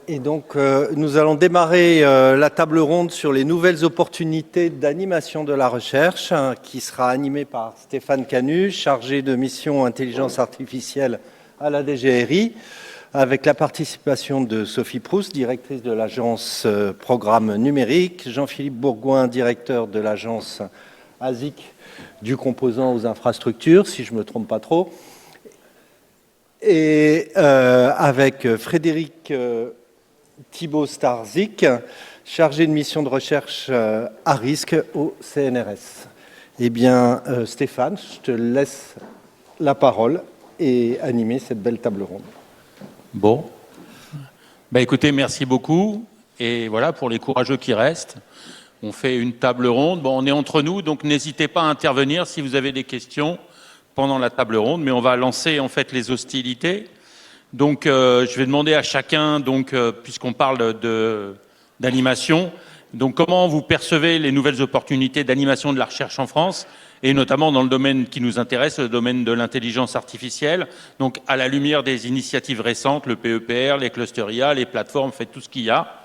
Et donc, nous allons démarrer la table ronde sur les nouvelles opportunités d'animation de la recherche, qui sera animée par Stéphane Canu, chargé de mission intelligence artificielle à la DGRI, avec la participation de Sophie Proust, directrice de l'agence Programme Numérique, Jean-Philippe Bourgoin, directeur de l'agence ASIC du composant aux infrastructures, si je ne me trompe pas trop, et avec Frédéric Thibault-Starzik, chargé de mission de recherche à risque au CNRS. Eh bien, Stéphane, je te laisse la parole et animer cette belle table ronde. Bon. Écoutez, merci beaucoup. Et voilà, pour les courageux qui restent, on fait une table ronde. Bon, on est entre nous, donc n'hésitez pas à intervenir si vous avez des questions pendant la table ronde. Mais on va lancer en fait les hostilités. Donc, je vais demander à chacun, puisqu'on parle d'animation, donc comment vous percevez les nouvelles opportunités d'animation de la recherche en France, et notamment dans le domaine qui nous intéresse, le domaine de l'intelligence artificielle, donc à la lumière des initiatives récentes, le PEPR, les clusters IA, les plateformes, faites tout ce qu'il y a.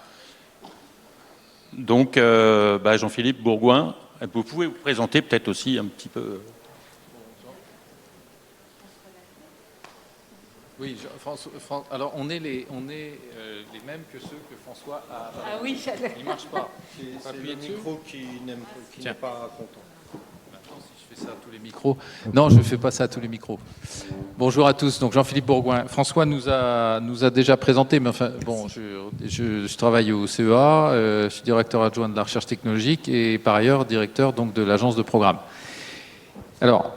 Donc, Jean-Philippe Bourgoin, vous pouvez vous présenter peut-être aussi un petit peu. Oui, alors on est les mêmes que ceux que François a. Ah oui, il marche pas. C'est le micro qui n'est pas content. Maintenant, si je fais ça à tous les micros. Non, je ne fais pas ça à tous les micros. Bonjour à tous. Donc Jean-Philippe Bourgoin. François nous a déjà présenté, mais enfin bon, je travaille au CEA, je suis directeur adjoint de la recherche technologique et par ailleurs directeur donc de l'agence de programme. Alors.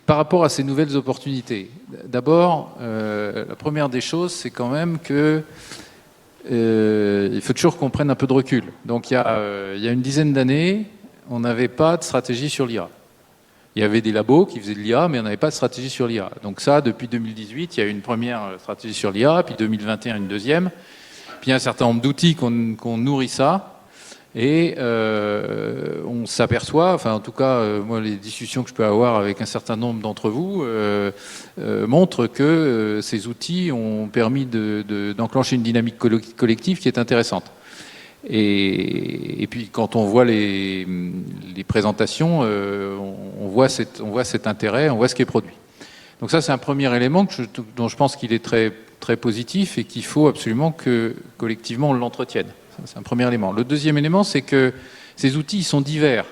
Par rapport à ces nouvelles opportunités, d'abord, la première des choses, c'est quand même que il faut toujours qu'on prenne un peu de recul. Donc, il y a une dizaine d'années, on n'avait pas de stratégie sur l'IA. Il y avait des labos qui faisaient de l'IA, mais on n'avait pas de stratégie sur l'IA. Donc ça, depuis 2018, il y a eu une première stratégie sur l'IA, puis 2021, une deuxième. Puis il y a un certain nombre d'outils qu'on nourrit ça. Et on s'aperçoit, enfin en tout cas, moi les discussions que je peux avoir avec un certain nombre d'entre vous montrent que ces outils ont permis d'enclencher une dynamique collective qui est intéressante. Et puis quand on voit les présentations, on voit cet intérêt, on voit ce qui est produit. Donc ça c'est un premier élément dont je pense qu'il est très, très positif et qu'il faut absolument que collectivement on l'entretienne. C'est un premier élément. Le deuxième élément, c'est que ces outils ils sont divers.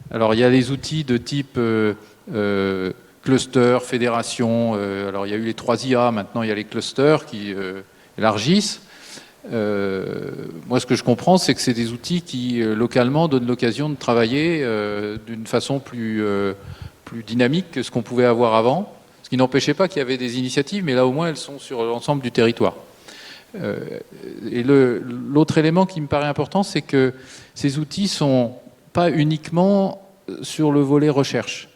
Alors, il y a les outils de type cluster, fédération. Alors, il y a eu les 3 IA, maintenant il y a les clusters qui élargissent. Moi, ce que je comprends, c'est que c'est des outils qui, localement, donnent l'occasion de travailler d'une façon plus dynamique que ce qu'on pouvait avoir avant. Ce qui n'empêchait pas qu'il y avait des initiatives, mais là, au moins, elles sont sur l'ensemble du territoire. Et l'autre élément qui me paraît important, c'est que ces outils sont pas uniquement sur le volet recherche,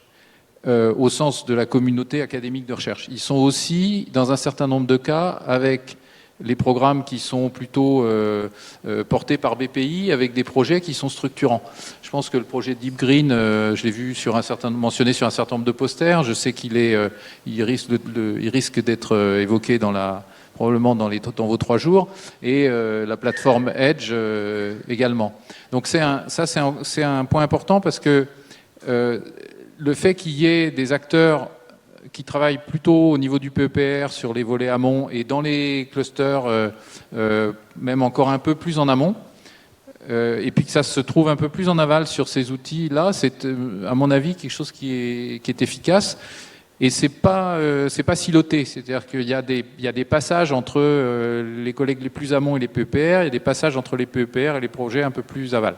au sens de la communauté académique de recherche. Ils sont aussi, dans un certain nombre de cas, avec les programmes qui sont plutôt portés par BPI, avec des projets qui sont structurants. Je pense que le projet Deep Green, je l'ai vu mentionné sur un certain nombre de posters. Je sais il risque d'être évoqué probablement dans vos 3 jours, et la plateforme Edge également. Donc c'est un point important parce que le fait qu'il y ait des acteurs qui travaillent plutôt au niveau du PEPR sur les volets amont et dans les clusters même encore un peu plus en amont, et puis que ça se trouve un peu plus en aval sur ces outils-là, c'est à mon avis quelque chose qui est efficace. Et c'est pas siloté, c'est-à-dire qu'il y a des passages entre les collègues les plus amont et les PEPR, il y a des passages entre les PEPR et les projets un peu plus aval.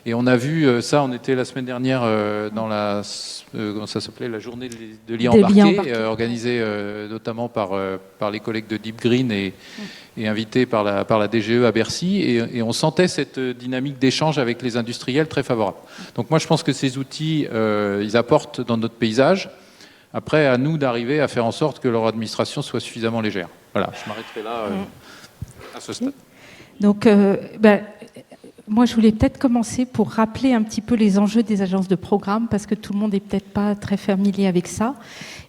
Et on a vu ça, on était la semaine dernière dans comment ça s'appelait, la journée de l'IA embarqué, organisée notamment par les collègues de Deep Green et invité par la DGE à Bercy, et on sentait cette dynamique d'échange avec les industriels très favorable. Donc moi je pense que ces outils, ils apportent dans notre paysage. Après, à nous d'arriver à faire en sorte que leur administration soit suffisamment légère. Voilà, je m'arrêterai là à ce stade. Donc, moi, je voulais peut-être commencer pour rappeler un petit peu les enjeux des agences de programme, parce que tout le monde n'est peut-être pas très familier avec ça.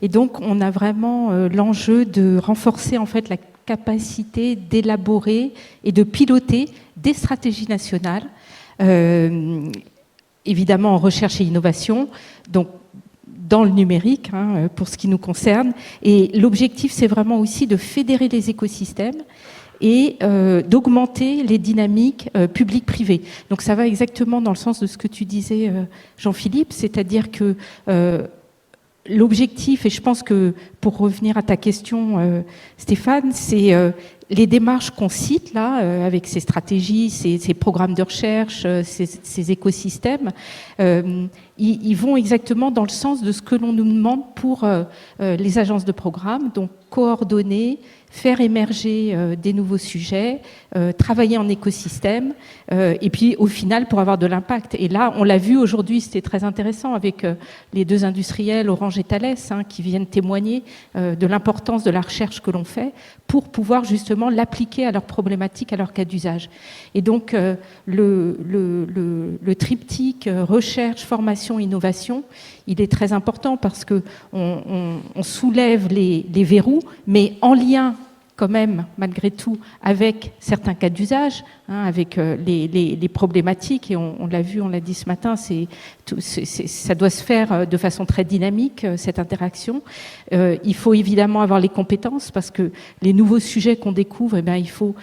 Et donc, on a vraiment l'enjeu de renforcer en fait la capacité d'élaborer et de piloter des stratégies nationales, évidemment en recherche et innovation, donc dans le numérique, pour ce qui nous concerne. Et l'objectif, c'est vraiment aussi de fédérer les écosystèmes et d'augmenter les dynamiques publiques-privées. Donc ça va exactement dans le sens de ce que tu disais, Jean-Philippe, c'est-à-dire que l'objectif, et je pense que pour revenir à ta question, Stéphane, c'est les démarches qu'on cite là, avec ces stratégies, ces programmes de recherche, ces écosystèmes, ils vont exactement dans le sens de ce que l'on nous demande pour les agences de programme, donc coordonner, faire émerger des nouveaux sujets, travailler en écosystème, et puis au final pour avoir de l'impact. Et là, on l'a vu aujourd'hui, c'était très intéressant avec les deux industriels, Orange et Thales, qui viennent témoigner de l'importance de la recherche que l'on fait pour pouvoir justement l'appliquer à leurs problématiques, à leur cas d'usage. Et donc le triptyque recherche, formation, innovation, il est très important parce que on soulève les verrous, mais en lien quand même, malgré tout, avec certains cas d'usage, avec les problématiques, et on l'a vu, on l'a dit ce matin, ça doit se faire de façon très dynamique, cette interaction. Il faut évidemment avoir les compétences, parce que les nouveaux sujets qu'on découvre, eh bien, il faut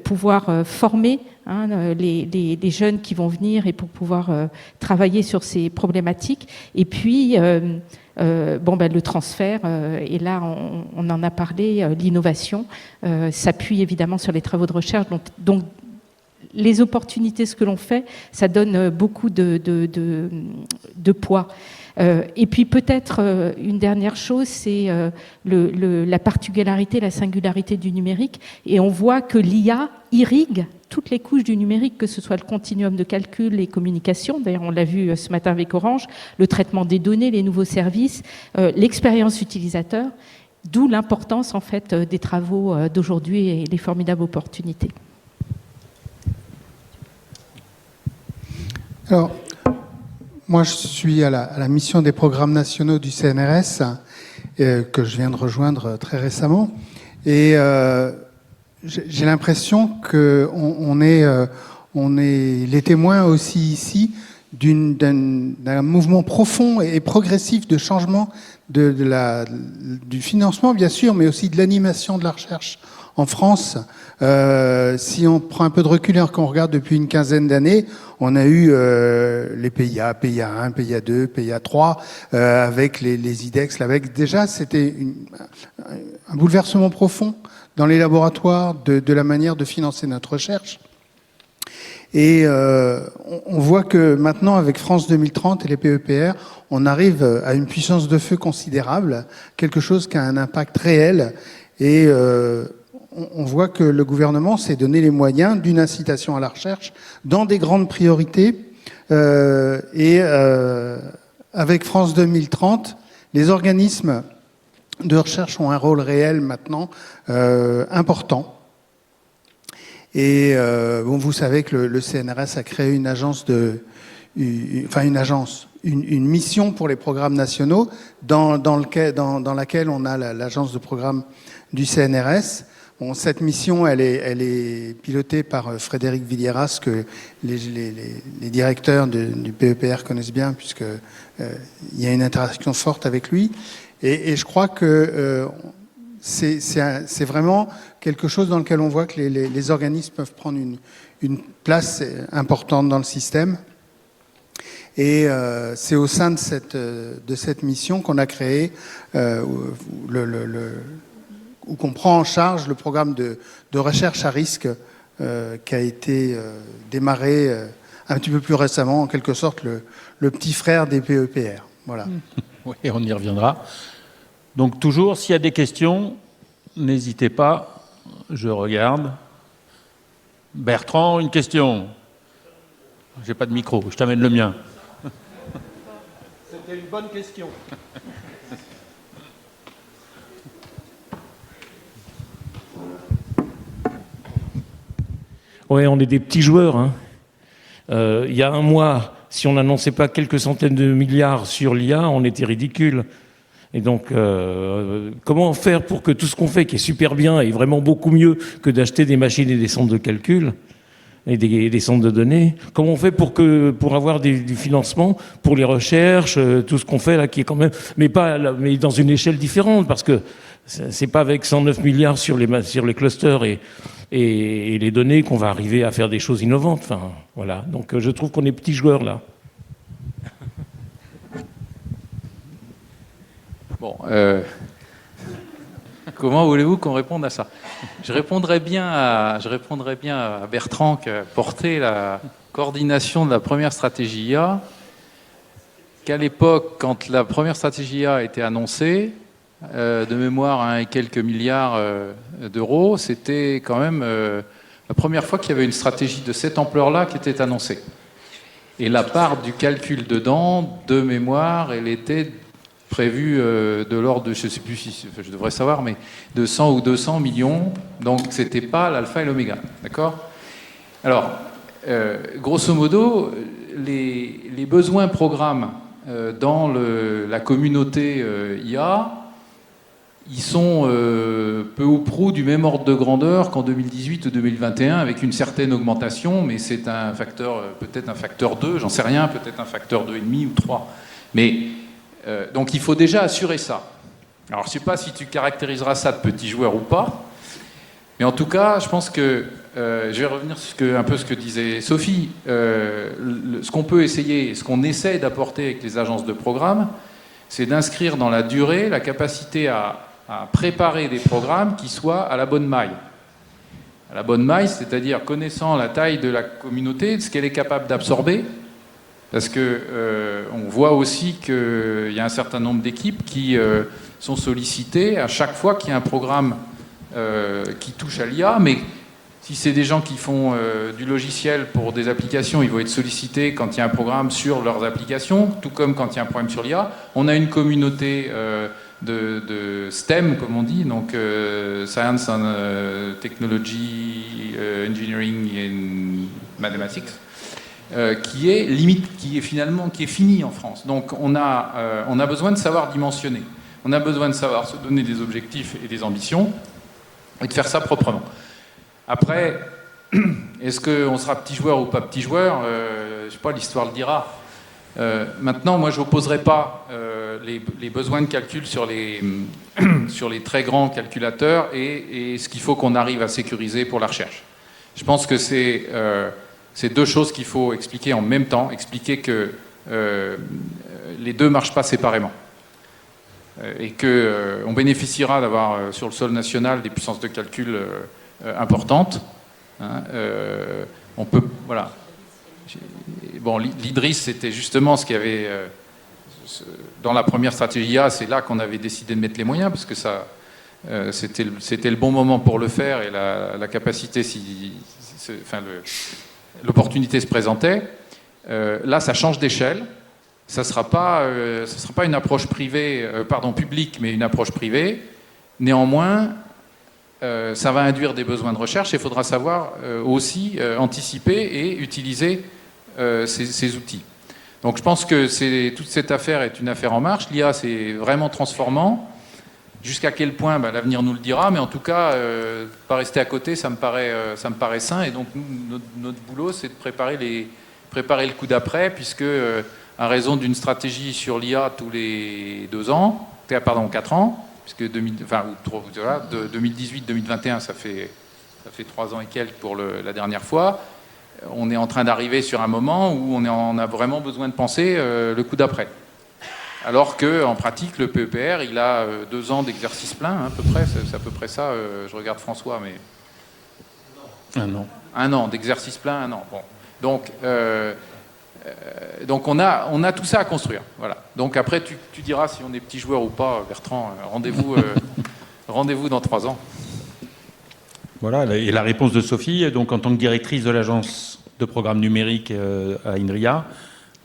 pouvoir former les jeunes qui vont venir et pour pouvoir travailler sur ces problématiques. Et puis, le transfert, et là on en a parlé, l'innovation s'appuie évidemment sur les travaux de recherche, donc les opportunités, ce que l'on fait, ça donne beaucoup de poids. Et puis peut-être une dernière chose, c'est la particularité, la singularité du numérique, et on voit que l'IA irrigue toutes les couches du numérique, que ce soit le continuum de calcul, les communications, d'ailleurs on l'a vu ce matin avec Orange, le traitement des données, les nouveaux services, l'expérience utilisateur, d'où l'importance en fait des travaux d'aujourd'hui et les formidables opportunités. Alors, moi je suis à la mission des programmes nationaux du CNRS, que je viens de rejoindre très récemment, et j'ai l'impression qu'on est les témoins aussi ici d'un mouvement profond et progressif de changement du financement, bien sûr, mais aussi de l'animation de la recherche en France. Si on prend un peu de recul et qu'on regarde depuis une quinzaine d'années, on a eu les PIA, PIA 1, PIA 2, PIA 3, avec les IDEX. Avec, déjà, c'était un bouleversement profond dans les laboratoires de la manière de financer notre recherche. Et on voit que maintenant, avec France 2030 et les PEPR, on arrive à une puissance de feu considérable, quelque chose qui a un impact réel. Et on voit que le gouvernement s'est donné les moyens d'une incitation à la recherche dans des grandes priorités. Avec France 2030, les organismes de recherche ont un rôle réel maintenant important. Et vous savez que le CNRS a créé une agence une mission pour les programmes nationaux dans laquelle on a l'agence de programme du CNRS. Bon, cette mission, elle est pilotée par Frédéric Villieras, que les directeurs du PEPR connaissent bien, puisque il y a une interaction forte avec lui. Et je crois que c'est vraiment quelque chose dans lequel on voit que les organismes peuvent prendre une place importante dans le système. Et c'est au sein de cette mission qu'on a créé où qu'on prend en charge le programme de recherche à risque qui a été démarré un petit peu plus récemment, en quelque sorte le petit frère des PEPR. Voilà. Oui, on y reviendra. Donc toujours, s'il y a des questions, n'hésitez pas, je regarde. Bertrand, une question. J'ai pas de micro, je t'amène le mien. C'était une bonne question. Oui, on est des petits joueurs. Il y a un mois, si on n'annonçait pas quelques centaines de milliards sur l'IA, on était ridicule. Et donc, comment faire pour que tout ce qu'on fait, qui est super bien, est vraiment beaucoup mieux que d'acheter des machines et des centres de calcul et des centres de données? Comment on fait pour avoir du financement pour les recherches, tout ce qu'on fait là, qui est quand même, mais dans une échelle différente, parce que c'est pas avec 109 milliards sur les clusters et les données qu'on va arriver à faire des choses innovantes. Enfin, voilà. Donc, je trouve qu'on est petits joueurs là. Bon, comment voulez-vous qu'on réponde à ça? Je répondrais bien à Bertrand qui a porté la coordination de la première stratégie IA, qu'à l'époque, quand la première stratégie IA a été annoncée, de mémoire à quelques milliards d'euros, c'était quand même la première fois qu'il y avait une stratégie de cette ampleur-là qui était annoncée. Et la part du calcul dedans, de mémoire, elle était prévu de l'ordre de, je ne sais plus si je devrais savoir, mais de 100 ou 200 millions. Donc, ce n'était pas l'alpha et l'oméga. D'accord? Alors, grosso modo, les besoins programmes dans la communauté IA, ils sont peu ou prou du même ordre de grandeur qu'en 2018 ou 2021, avec une certaine augmentation, mais c'est un facteur, peut-être un facteur 2, j'en sais rien, peut-être un facteur 2,5 ou 3. Mais donc il faut déjà assurer ça. Alors je ne sais pas si tu caractériseras ça de petit joueur ou pas, mais en tout cas, je pense que, je vais revenir sur un peu ce que disait Sophie, ce qu'on peut essayer, ce qu'on essaie d'apporter avec les agences de programme, c'est d'inscrire dans la durée la capacité à préparer des programmes qui soient à la bonne maille. À la bonne maille, c'est-à-dire connaissant la taille de la communauté, de ce qu'elle est capable d'absorber, parce que on voit aussi qu'il y a un certain nombre d'équipes qui sont sollicitées à chaque fois qu'il y a un programme qui touche à l'IA, mais si c'est des gens qui font du logiciel pour des applications, ils vont être sollicités quand il y a un programme sur leurs applications, tout comme quand il y a un problème sur l'IA. On a une communauté de STEM, comme on dit, donc Science and Technology, Engineering and Mathematics, qui est fini en France. Donc on a besoin de savoir dimensionner. On a besoin de savoir se donner des objectifs et des ambitions et de faire ça proprement. Après, est-ce qu'on sera petit joueur ou pas petit joueur? Je ne sais pas, l'histoire le dira. Maintenant, moi, je n'opposerai pas les besoins de calcul sur les très grands calculateurs et ce qu'il faut qu'on arrive à sécuriser pour la recherche. Je pense que c'est deux choses qu'il faut expliquer en même temps, expliquer que les deux ne marchent pas séparément. Et qu'on bénéficiera d'avoir sur le sol national des puissances de calcul importantes. Hein, on peut, voilà. Bon, l'IDRIS, c'était justement ce qu'il y avait dans la première stratégie IA, c'est là qu'on avait décidé de mettre les moyens, parce que ça, c'était le bon moment pour le faire, et la capacité, l'opportunité se présentait. Là, ça change d'échelle. Ça ne sera pas une approche publique, mais une approche privée. Néanmoins, ça va induire des besoins de recherche et il faudra savoir aussi anticiper et utiliser ces outils. Donc je pense que toute cette affaire est une affaire en marche. L'IA, c'est vraiment transformant. Jusqu'à quel point, l'avenir nous le dira, mais en tout cas, pas rester à côté, ça me paraît sain. Et donc notre boulot, c'est de préparer le coup d'après, puisque à raison d'une stratégie sur l'IA tous les 4 ans, puisque 2018-2021, ça fait 3 ans et quelques pour la dernière fois, on est en train d'arriver sur un moment où on a vraiment besoin de penser le coup d'après. Alors qu'en pratique, le PEPR, il a 2 ans d'exercice plein, à peu près, c'est à peu près ça, je regarde François, mais... 1 an. 1 an, d'exercice plein, 1 an. Bon. Donc on a tout ça à construire. Voilà. Donc après, tu diras si on est petit joueur ou pas, Bertrand, rendez-vous dans 3 ans. Voilà, et la réponse de Sophie, donc en tant que directrice de l'agence de programme numérique à INRIA,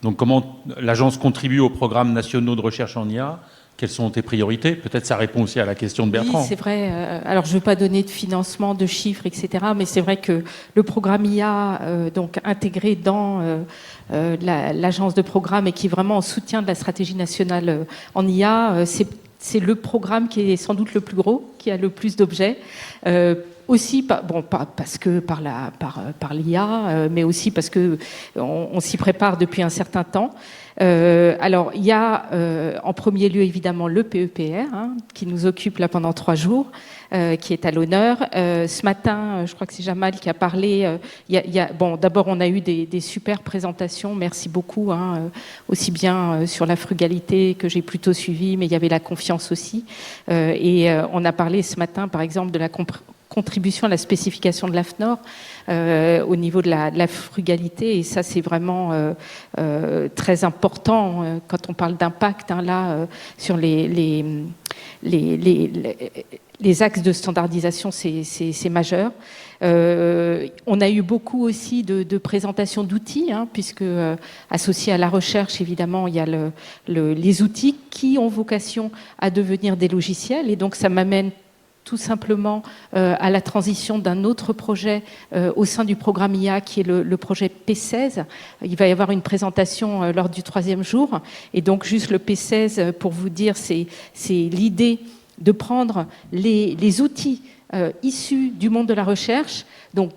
donc comment l'agence contribue aux programmes nationaux de recherche en IA? Quelles sont tes priorités? Peut-être ça répond aussi à la question de Bertrand. Oui, c'est vrai. Alors, je ne veux pas donner de financement, de chiffres, etc. Mais c'est vrai que le programme IA, donc intégré dans l'agence de programme et qui est vraiment en soutien de la stratégie nationale en IA, c'est le programme qui est sans doute le plus gros, qui a le plus d'objets. Aussi, parce que par l'IA, mais aussi parce que on s'y prépare depuis un certain temps. Alors, il y a en premier lieu évidemment le PEPR, qui nous occupe là pendant 3 jours, qui est à l'honneur. Ce matin, je crois que c'est Jamal qui a parlé. Bon, d'abord, on a eu des super présentations. Merci beaucoup, aussi bien sur la frugalité que j'ai plutôt suivi, mais il y avait la confiance aussi. Et on a parlé ce matin, par exemple, de la contribution à la spécification de l'AFNOR au niveau de la frugalité, et ça c'est vraiment très important quand on parle d'impact sur les axes de standardisation, c'est majeur. On a eu beaucoup aussi de présentations d'outils, puisque associés à la recherche, évidemment, il y a les outils qui ont vocation à devenir des logiciels, et donc ça m'amène tout simplement à la transition d'un autre projet au sein du programme IA, qui est le projet P16. Il va y avoir une présentation lors du 3e jour. Et donc, juste le P16, pour vous dire, c'est l'idée de prendre les outils issus du monde de la recherche, donc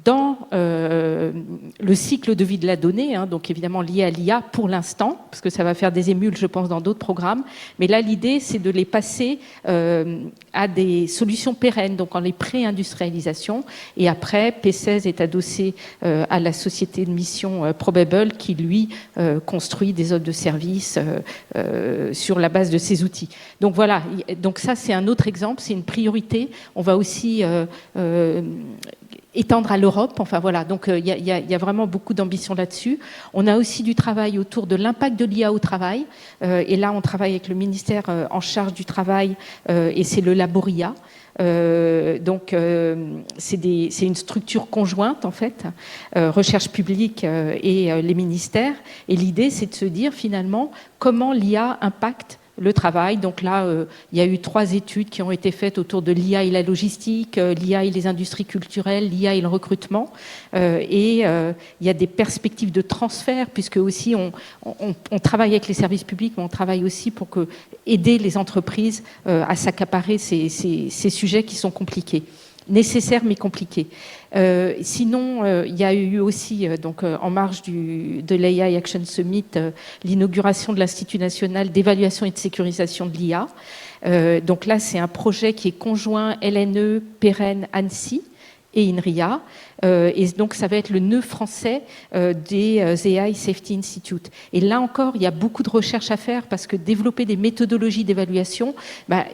dans le cycle de vie de la donnée, donc évidemment lié à l'IA pour l'instant, parce que ça va faire des émules, je pense, dans d'autres programmes. Mais là, l'idée, c'est de les passer à des solutions pérennes, donc en les pré-industrialisation. Et après, P16 est adossé à la société de mission Probable, qui, lui, construit des offres de services sur la base de ces outils. Donc voilà, donc ça, c'est un autre exemple, c'est une priorité. On va aussi étendre à l'Europe, enfin voilà, donc il y a vraiment beaucoup d'ambition là-dessus. On a aussi du travail autour de l'impact de l'IA au travail, et là on travaille avec le ministère en charge du travail, et c'est le Laboria. Donc c'est une structure conjointe en fait, recherche publique et les ministères, et l'idée c'est de se dire finalement comment l'IA impacte le travail. Donc là, il y a eu 3 études qui ont été faites autour de l'IA et la logistique, l'IA et les industries culturelles, l'IA et le recrutement. Et il y a des perspectives de transfert, puisque aussi on travaille avec les services publics, mais on travaille aussi pour aider les entreprises à s'accaparer ces sujets qui sont compliqués. Nécessaire mais compliqué. Sinon, il y a eu aussi, en marge de l'AI Action Summit, l'inauguration de l'Institut national d'évaluation et de sécurisation de l'IA. Donc là, c'est un projet qui est conjoint LNE, Pérenne, Annecy et INRIA. Et donc, ça va être le nœud français des AI Safety Institute. Et là encore, il y a beaucoup de recherches à faire, parce que développer des méthodologies d'évaluation,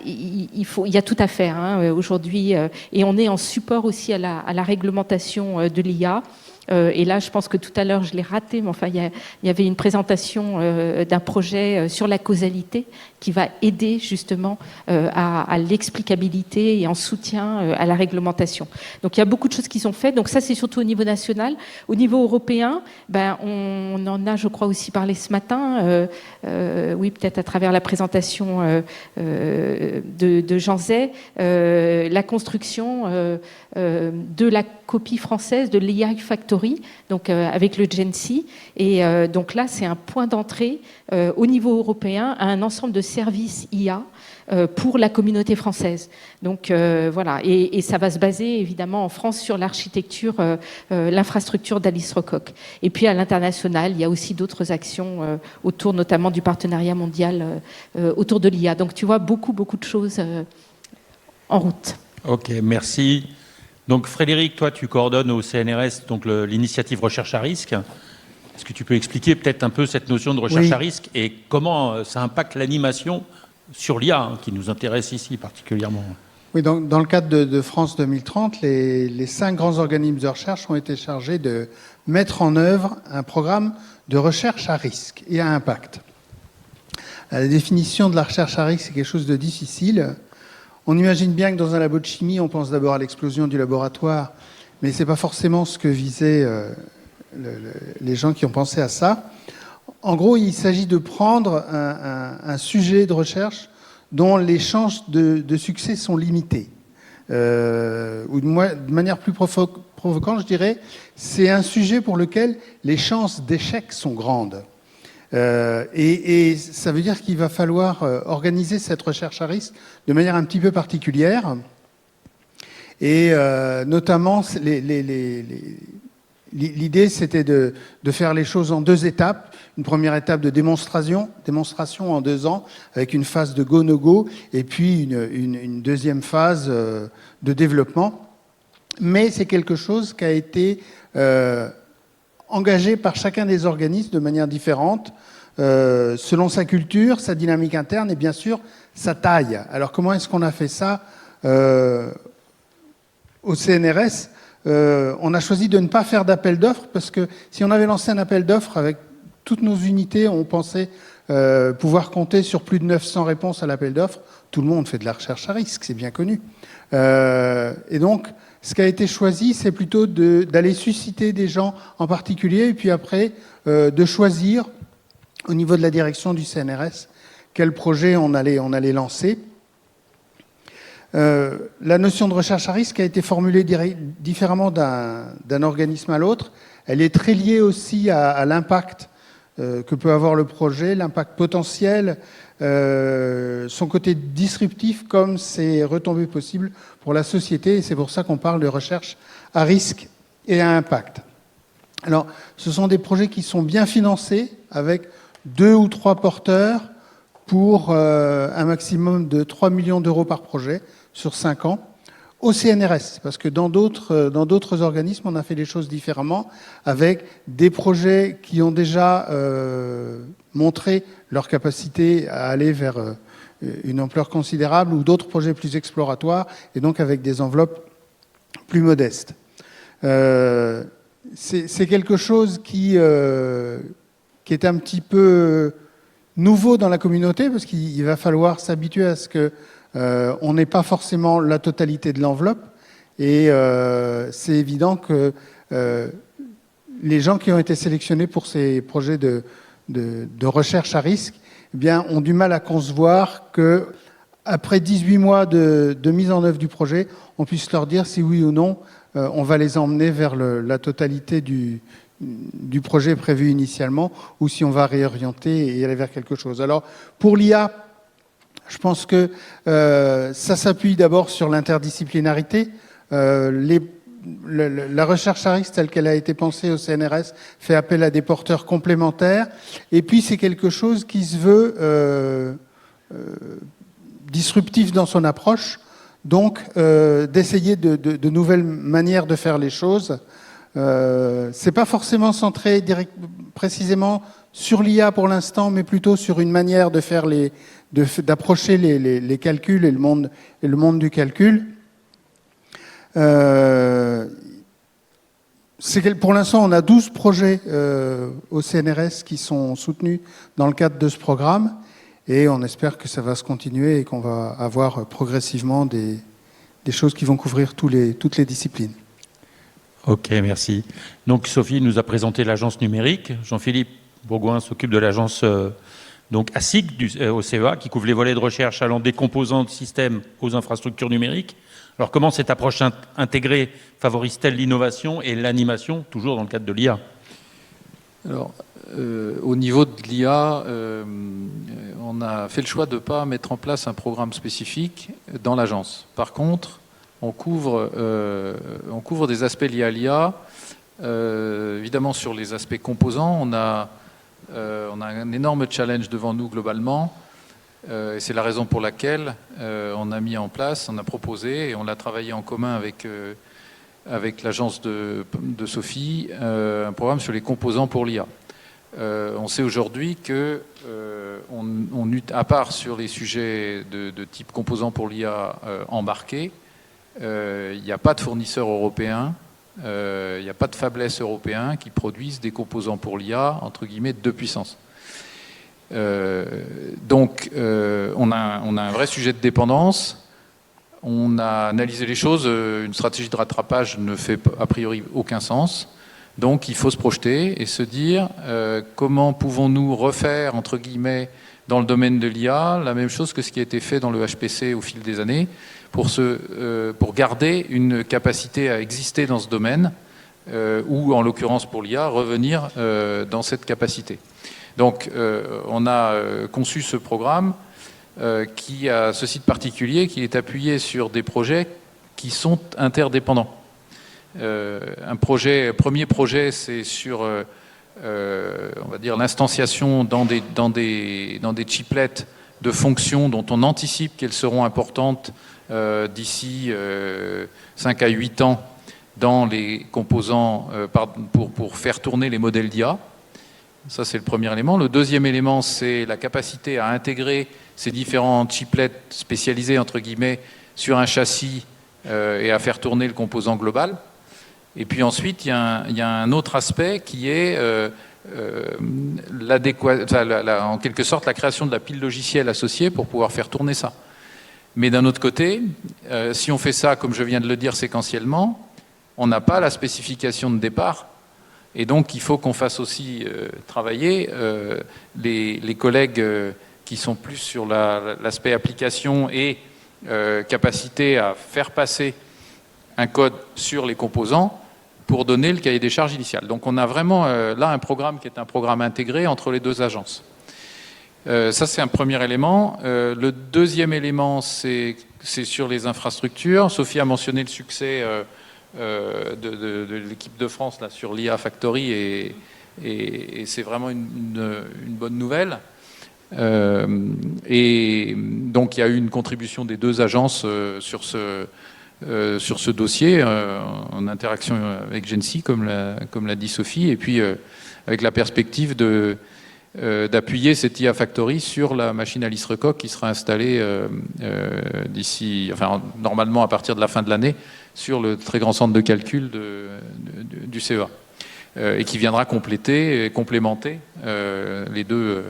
il y a tout à faire aujourd'hui. Et on est en support aussi à la réglementation de l'IA. Et là, je pense que tout à l'heure, je l'ai raté, mais enfin, il y avait une présentation d'un projet sur la causalité qui va aider justement à l'explicabilité et en soutien à la réglementation. Donc, il y a beaucoup de choses qui sont faites. Donc, ça, c'est surtout au niveau national. Au niveau européen, on en a, je crois, aussi parlé ce matin. Oui, peut-être à travers la présentation de Jean Zay, la construction de la copie française de l'AI Factory, donc avec le GenC. Et donc là, c'est un point d'entrée au niveau européen à un ensemble de services IA pour la communauté française. Donc voilà, et ça va se baser évidemment en France sur l'architecture, l'infrastructure d'Alice Rocoq. Et puis à l'international, il y a aussi d'autres actions autour notamment du partenariat mondial autour de l'IA. Donc tu vois, beaucoup de choses en route. Ok, merci. Donc Frédéric, toi tu coordonnes au CNRS donc l'initiative recherche à risque. Est-ce que tu peux expliquer peut-être un peu cette notion de recherche à risque et comment ça impacte l'animation sur l'IA, qui nous intéresse ici particulièrement? Oui, donc, dans le cadre de France 2030, les 5 grands organismes de recherche ont été chargés de mettre en œuvre un programme de recherche à risque et à impact. La définition de la recherche à risque, c'est quelque chose de difficile. On imagine bien que dans un labo de chimie, on pense d'abord à l'explosion du laboratoire, mais ce n'est pas forcément ce que visaient les gens qui ont pensé à ça. En gros, il s'agit de prendre un sujet de recherche dont les chances de succès sont limitées. Ou de manière plus provocante, je dirais, c'est un sujet pour lequel les chances d'échec sont grandes. Et ça veut dire qu'il va falloir organiser cette recherche à risque de manière un petit peu particulière. Et notamment, l'idée, c'était de faire les choses en 2 étapes. Une première étape de démonstration en 2 ans, avec une phase de go-no-go, et puis une deuxième phase de développement. Mais c'est quelque chose qui a été engagé par chacun des organismes de manière différente, selon sa culture, sa dynamique interne et bien sûr sa taille. Alors comment est-ce qu'on a fait ça au CNRS? On a choisi de ne pas faire d'appel d'offres parce que si on avait lancé un appel d'offres avec toutes nos unités, on pensait pouvoir compter sur plus de 900 réponses à l'appel d'offres. Tout le monde fait de la recherche à risque, c'est bien connu. Et donc, ce qui a été choisi, c'est plutôt d'aller susciter des gens en particulier et puis après de choisir au niveau de la direction du CNRS quel projet on allait lancer. La notion de recherche à risque a été formulée différemment d'un organisme à l'autre. Elle est très liée aussi à l'impact que peut avoir le projet, l'impact potentiel, son côté disruptif comme ses retombées possibles pour la société. Et c'est pour ça qu'on parle de recherche à risque et à impact. Alors, ce sont des projets qui sont bien financés avec 2 ou 3 porteurs pour un maximum de 3 millions d'euros par projet sur 5 ans au CNRS, parce que dans d'autres organismes, on a fait les choses différemment, avec des projets qui ont déjà montré leur capacité à aller vers une ampleur considérable, ou d'autres projets plus exploratoires, et donc avec des enveloppes plus modestes. C'est quelque chose qui est un petit peu nouveau dans la communauté, parce qu'il va falloir s'habituer à ce que on n'ait pas forcément la totalité de l'enveloppe, et c'est évident que les gens qui ont été sélectionnés pour ces projets de recherche à risque, eh bien, ont du mal à concevoir que après 18 mois de mise en œuvre du projet, on puisse leur dire si oui ou non on va les emmener vers la totalité du projet prévu initialement, ou si on va réorienter et aller vers quelque chose. Alors, pour l'IA, je pense que ça s'appuie d'abord sur l'interdisciplinarité. La recherche à risque telle qu'elle a été pensée au CNRS fait appel à des porteurs complémentaires. Et puis c'est quelque chose qui se veut disruptif dans son approche, donc d'essayer de nouvelles manières de faire les choses. C'est pas forcément centré précisément sur l'IA pour l'instant, mais plutôt sur une manière de faire d'approcher les calculs et le monde du calcul. Pour l'instant, on a 12 projets au CNRS qui sont soutenus dans le cadre de ce programme, et on espère que ça va se continuer et qu'on va avoir progressivement des choses qui vont couvrir toutes les disciplines. Ok, merci. Donc Sophie nous a présenté l'agence numérique. Jean-Philippe Bourgoin s'occupe de l'agence donc ASIC au CEA, qui couvre les volets de recherche allant des composants de systèmes aux infrastructures numériques. Alors comment cette approche intégrée favorise-t-elle l'innovation et l'animation, toujours dans le cadre de l'IA? Alors, au niveau de l'IA, on a fait le choix de ne pas mettre en place un programme spécifique dans l'agence. Par contre, on couvre des aspects liés à l'IA. Évidemment, sur les aspects composants, on a un énorme challenge devant nous globalement. Et c'est la raison pour laquelle on a mis en place, on a proposé et on l'a travaillé en commun avec l'agence de Sophie, un programme sur les composants pour l'IA. On sait aujourd'hui que, à part sur les sujets de type composants pour l'IA embarqués, il n'y a pas de fournisseurs européens, il n'y a pas de fabless européens qui produisent des composants pour l'IA, entre guillemets, de puissance. Donc, on a un vrai sujet de dépendance. On a analysé les choses. Une stratégie de rattrapage ne fait a priori aucun sens. Donc, il faut se projeter et se dire comment pouvons-nous refaire, entre guillemets, dans le domaine de l'IA, la même chose que ce qui a été fait dans le HPC au fil des années, pour garder une capacité à exister dans ce domaine, ou en l'occurrence pour l'IA, revenir dans cette capacité. Donc, on a conçu ce programme qui a ceci de particulier, qui est appuyé sur des projets qui sont interdépendants. Premier projet, c'est sur, on va dire, l'instanciation dans des chiplets de fonctions dont on anticipe qu'elles seront importantes d'ici 5 à 8 ans dans les composants pour faire tourner les modèles d'IA. Ça, c'est le premier élément. Le deuxième élément, c'est la capacité à intégrer ces différents chiplets spécialisés, entre guillemets, sur un châssis et à faire tourner le composant global. Et puis ensuite, il y a un autre aspect qui est en quelque sorte la création de la pile logicielle associée pour pouvoir faire tourner ça. Mais d'un autre côté, si on fait ça, comme je viens de le dire, séquentiellement, on n'a pas la spécification de départ. Et donc, il faut qu'on fasse aussi travailler les collègues qui sont plus sur l'aspect application et capacité à faire passer un code sur les composants pour donner le cahier des charges initial. Donc, on a vraiment là un programme qui est un programme intégré entre les deux agences. Ça, c'est un premier élément. Le deuxième élément, c'est sur les infrastructures. Sophie a mentionné le succès de l'équipe de France là, sur l'IA Factory et c'est vraiment une bonne nouvelle. Et donc, il y a eu une contribution des deux agences sur ce dossier, en interaction avec Gensi, comme l'a dit Sophie, et puis avec la perspective d'appuyer cette IA Factory sur la machine Alice Recoq qui sera installée d'ici, enfin normalement à partir de la fin de l'année, sur le très grand centre de calcul du CEA, et qui viendra compléter et complémenter les deux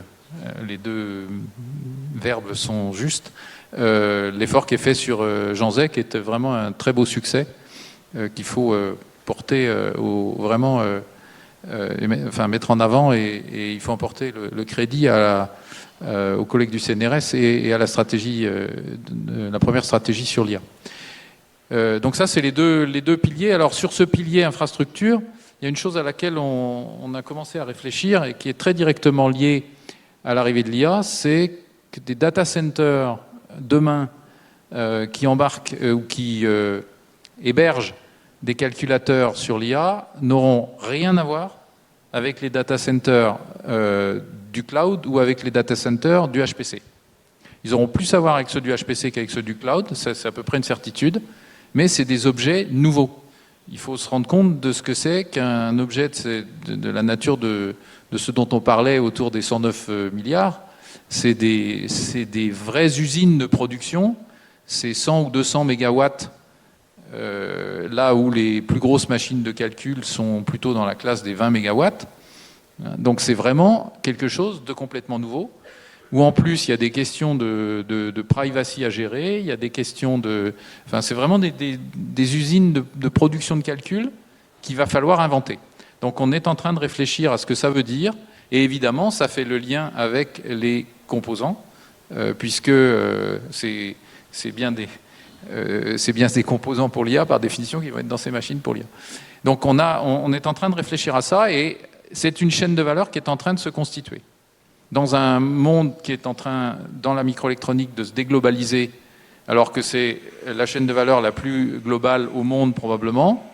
verbes sont justes. L'effort qui est fait sur Jean Zay, qui est vraiment un très beau succès, qu'il faut porter vraiment mettre en avant, et il faut emporter le crédit aux collègues du CNRS et à la stratégie, la première stratégie sur l'IA. Donc ça, c'est les deux piliers. Alors sur ce pilier infrastructure, il y a une chose à laquelle on a commencé à réfléchir et qui est très directement liée à l'arrivée de l'IA, c'est que des data centers demain qui embarquent ou qui hébergent des calculateurs sur l'IA n'auront rien à voir avec les data centers du cloud ou avec les data centers du HPC. Ils auront plus à voir avec ceux du HPC qu'avec ceux du cloud, c'est à peu près une certitude, mais c'est des objets nouveaux. Il faut se rendre compte de ce que c'est qu'un objet de la nature de ce dont on parlait autour des 109 milliards. C'est des vraies usines de production, c'est 100 ou 200 mégawatts, là où les plus grosses machines de calcul sont plutôt dans la classe des 20 mégawatts. Donc c'est vraiment quelque chose de complètement nouveau, où en plus il y a des questions de privacy à gérer, il y a des questions de... Enfin, c'est vraiment des usines de production de calcul qu'il va falloir inventer. Donc on est en train de réfléchir à ce que ça veut dire, et évidemment ça fait le lien avec les composants, puisque c'est bien des composants pour l'IA par définition qui vont être dans ces machines pour l'IA. Donc on est en train de réfléchir à ça, et c'est une chaîne de valeur qui est en train de se constituer. Dans un monde qui est en train, dans la microélectronique, de se déglobaliser, alors que c'est la chaîne de valeur la plus globale au monde probablement,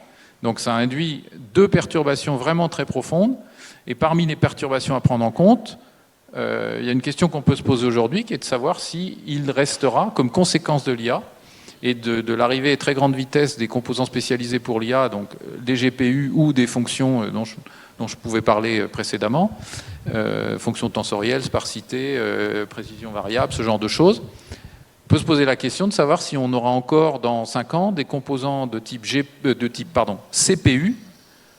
donc ça induit deux perturbations vraiment très profondes, et parmi les perturbations à prendre en compte, il y a une question qu'on peut se poser aujourd'hui, qui est de savoir s'il restera, comme conséquence de l'IA, et de l'arrivée à très grande vitesse des composants spécialisés pour l'IA, donc des GPU ou des fonctions dont je pouvais parler précédemment, fonctions tensorielles, sparsité, précision variable, ce genre de choses. On peut se poser la question de savoir si on aura encore dans 5 ans des composants de type CPU,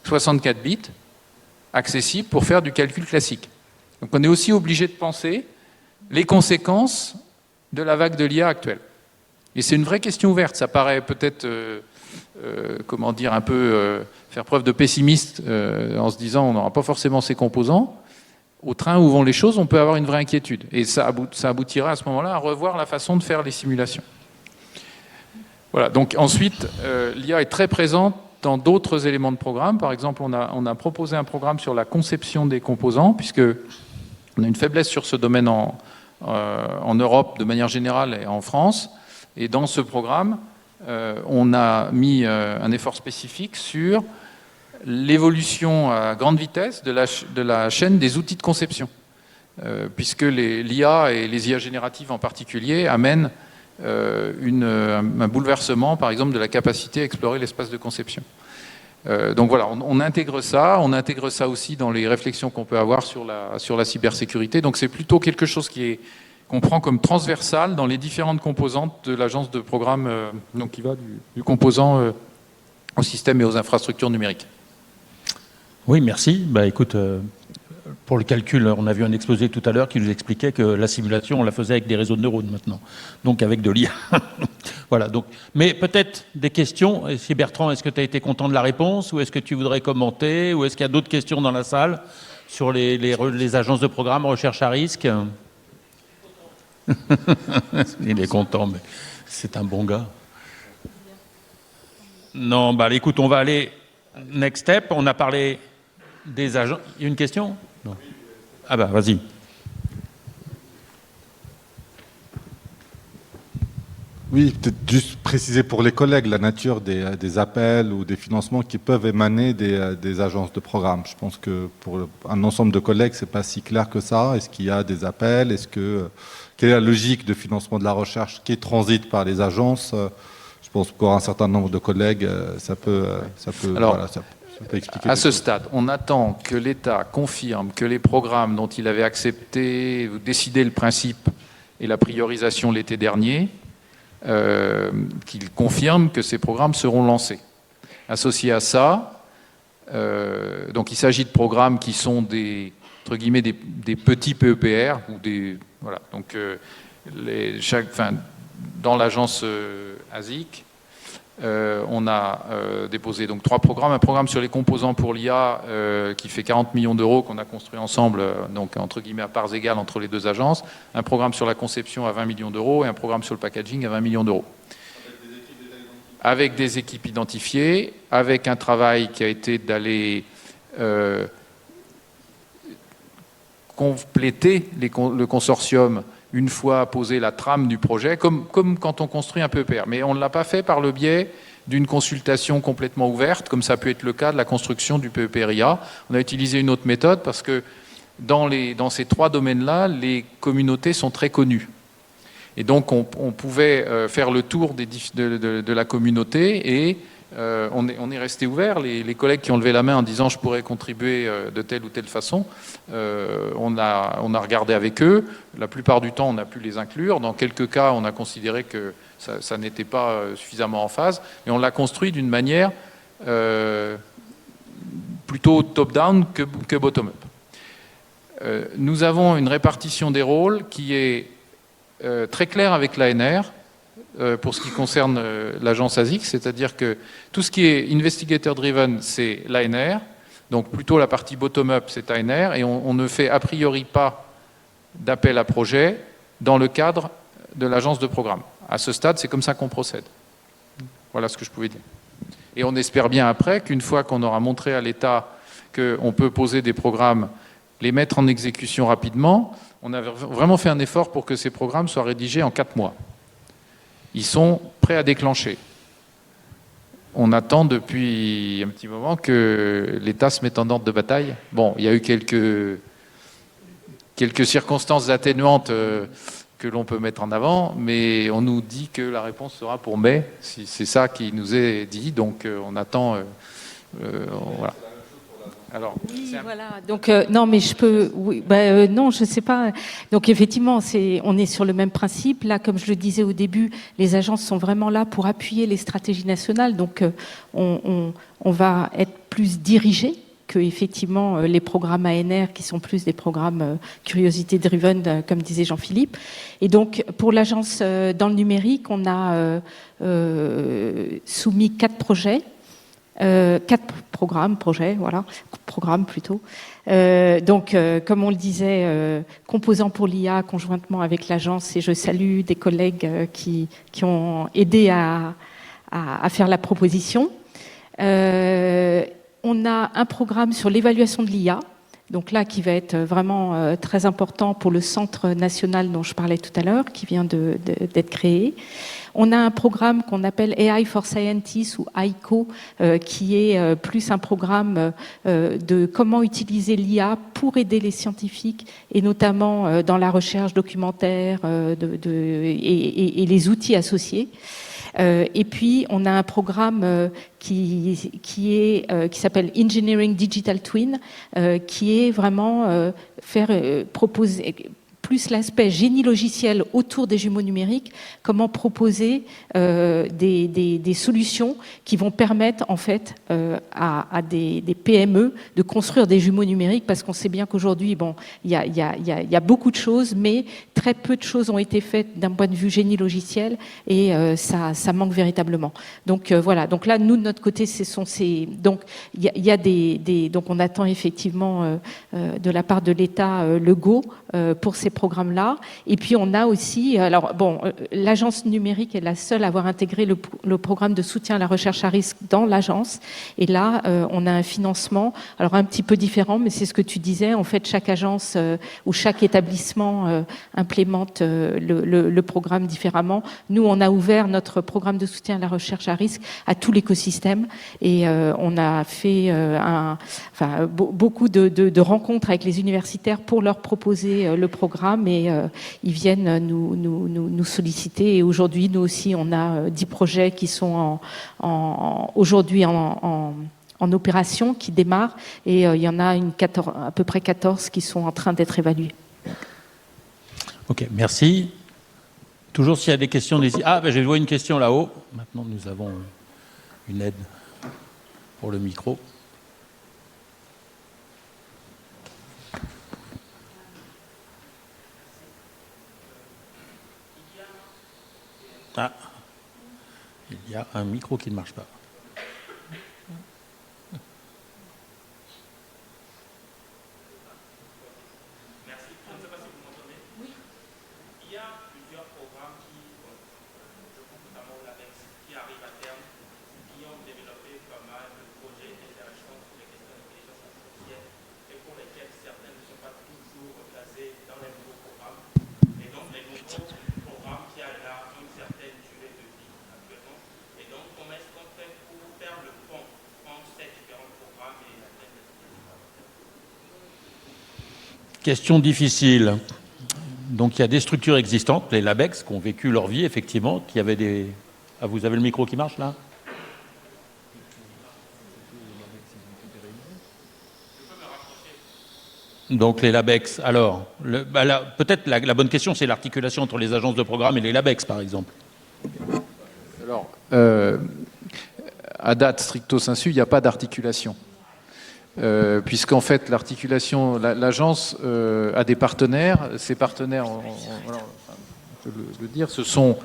64 bits, accessibles pour faire du calcul classique. Donc on est aussi obligé de penser les conséquences de la vague de l'IA actuelle. Et c'est une vraie question ouverte. Ça paraît peut-être, un peu faire preuve de pessimiste en se disant on n'aura pas forcément ces composants. Au train où vont les choses, on peut avoir une vraie inquiétude. Et ça aboutira à ce moment-là à revoir la façon de faire les simulations. Voilà. Donc ensuite, l'IA est très présente dans d'autres éléments de programme. Par exemple, on a proposé un programme sur la conception des composants, puisque On a une faiblesse sur ce domaine en Europe de manière générale et en France. Et dans ce programme, on a mis un effort spécifique sur l'évolution à grande vitesse de la chaîne des outils de conception. Puisque l'IA et les IA génératives en particulier amènent un bouleversement, par exemple, de la capacité à explorer l'espace de conception. Donc voilà, on intègre ça aussi dans les réflexions qu'on peut avoir sur la cybersécurité. Donc c'est plutôt quelque chose qu'on prend comme transversal dans les différentes composantes de l'agence de programme, donc qui va du composant au système et aux infrastructures numériques. Oui, merci. Écoute, pour le calcul, on a vu un exposé tout à l'heure qui nous expliquait que la simulation, on la faisait avec des réseaux de neurones maintenant, donc avec de l'IA. Voilà. Donc, mais peut-être des questions. Si Bertrand, est-ce que tu as été content de la réponse, ou est-ce que tu voudrais commenter, ou est-ce qu'il y a d'autres questions dans la salle sur les agences de programme recherche à risque? Il est content, mais c'est un bon gars. Non, écoute, on va aller next step. On a parlé des agents. Il y a une question? Non. Ah vas-y. Oui, peut-être juste préciser pour les collègues la nature des appels ou des financements qui peuvent émaner des agences de programme. Je pense que pour un ensemble de collègues, c'est pas si clair que ça. Est-ce qu'il y a des appels? Quelle est la logique de financement de la recherche qui transite par les agences? Je pense qu'un un certain nombre de collègues, ça peut expliquer. À ce stade, on attend que l'État confirme que les programmes dont il avait accepté ou décidé le principe et la priorisation l'été dernier, qu'il confirme que ces programmes seront lancés. Associé à ça, donc il s'agit de programmes qui sont entre guillemets des petits PEPR ou voilà. Donc dans l'agence ASIC, on a déposé donc 3 programmes. Un programme sur les composants pour l'IA qui fait 40 millions d'euros qu'on a construit ensemble, donc entre guillemets à parts égales entre les deux agences. Un programme sur la conception à 20 millions d'euros et un programme sur le packaging à 20 millions d'euros. Avec des équipes identifiées, avec un travail qui a été d'aller compléter le consortium une fois posé la trame du projet, comme quand on construit un PEPR. Mais on ne l'a pas fait par le biais d'une consultation complètement ouverte, comme ça a pu être le cas de la construction du PEPR-IA. On a utilisé une autre méthode parce que dans ces 3 domaines-là, les communautés sont très connues. Et donc on pouvait faire le tour de la communauté et on est resté ouvert. Les collègues qui ont levé la main en disant je pourrais contribuer de telle ou telle façon, on a regardé avec eux. La plupart du temps, on a pu les inclure. Dans quelques cas, on a considéré que ça n'était pas suffisamment en phase. Mais on l'a construit d'une manière plutôt top-down que bottom-up. Nous avons une répartition des rôles qui est très claire avec l'ANR. Pour ce qui concerne l'agence ASIC, c'est-à-dire que tout ce qui est investigator-driven, c'est l'ANR, donc plutôt la partie bottom-up, c'est ANR, et on ne fait a priori pas d'appel à projet dans le cadre de l'agence de programme. À ce stade, c'est comme ça qu'on procède. Voilà ce que je pouvais dire. Et on espère bien après qu'une fois qu'on aura montré à l'État qu'on peut poser des programmes, les mettre en exécution rapidement, on a vraiment fait un effort pour que ces programmes soient rédigés en 4 mois. Ils sont prêts à déclencher. On attend depuis un petit moment que l'État se mette en ordre de bataille. Bon, il y a eu quelques circonstances atténuantes que l'on peut mettre en avant, mais on nous dit que la réponse sera pour mai. C'est ça qui nous est dit, donc on attend. Voilà. Alors, oui, voilà. Donc non, mais je peux. Oui, non, je sais pas. Donc effectivement, on est sur le même principe. Là, comme je le disais au début, les agences sont vraiment là pour appuyer les stratégies nationales. Donc on va être plus dirigé que effectivement les programmes ANR qui sont plus des programmes curiosity driven, comme disait Jean-Philippe. Et donc pour l'agence dans le numérique, on a soumis 4 projets. 4 projets, voilà, programmes plutôt. Donc, comme on le disait, composants pour l'IA conjointement avec l'agence, et je salue des collègues qui ont aidé à faire la proposition. On a un programme sur l'évaluation de l'IA, donc là qui va être vraiment très important pour le centre national dont je parlais tout à l'heure, qui vient d'être créé. On a un programme qu'on appelle AI for Scientists ou AICO, qui est plus un programme de comment utiliser l'IA pour aider les scientifiques, et notamment dans la recherche documentaire et les outils associés. Et puis, on a un programme qui s'appelle Engineering Digital Twin, qui est vraiment proposer plus l'aspect génie logiciel autour des jumeaux numériques, comment proposer des solutions qui vont permettre en fait à des PME de construire des jumeaux numériques, parce qu'on sait bien qu'aujourd'hui, bon, il y a beaucoup de choses, mais très peu de choses ont été faites d'un point de vue génie logiciel, et ça manque véritablement. Donc voilà. Donc là, nous de notre côté, donc il y a donc on attend effectivement de la part de l'État le go pour ces programmes-là. Et puis on a aussi, alors bon, l'agence numérique est la seule à avoir intégré le programme de soutien à la recherche à risque dans l'agence. Et là, on a un financement, alors un petit peu différent, mais c'est ce que tu disais. En fait, chaque agence ou chaque établissement implémente le programme différemment. Nous, on a ouvert notre programme de soutien à la recherche à risque à tout l'écosystème, et on a fait beaucoup de rencontres avec les universitaires pour leur proposer le programme, et ils viennent nous solliciter. Et aujourd'hui, nous aussi, on a 10 projets qui sont aujourd'hui en opération, qui démarrent, et il y en a à peu près 14 qui sont en train d'être évalués. Ok, merci. Toujours s'il y a des questions, je vois une question là-haut. Maintenant, nous avons une aide pour le micro. Ah, il y a un micro qui ne marche pas. Merci. Je ne sais pas si vous m'entendez. Oui. Il y a plusieurs programmes qui, je pense notamment l'APEX, qui arrivent à terme, qui ont développé pas mal de projets intéressants sur les questions d'intelligence artificielle, et pour lesquels certains ne sont pas toujours placés dans les nouveaux programmes. Et donc, les nouveaux programmes qui ont là une certaine durée de vie actuellement. Et donc, comment est-ce qu'on fait pour faire le pont entre ces différents programmes et la tête de question difficile. Donc, il y a des structures existantes, les LabEx, qui ont vécu leur vie, effectivement, qui avaient des... Ah, vous avez le micro qui marche, là ? Donc les LabEx, alors, peut-être la bonne question, c'est l'articulation entre les agences de programme et les LabEx, par exemple. Alors, à date stricto sensu, il n'y a pas d'articulation. Puisqu'en fait, l'articulation, l'agence a des partenaires. Ces partenaires, je peux le dire, ce sont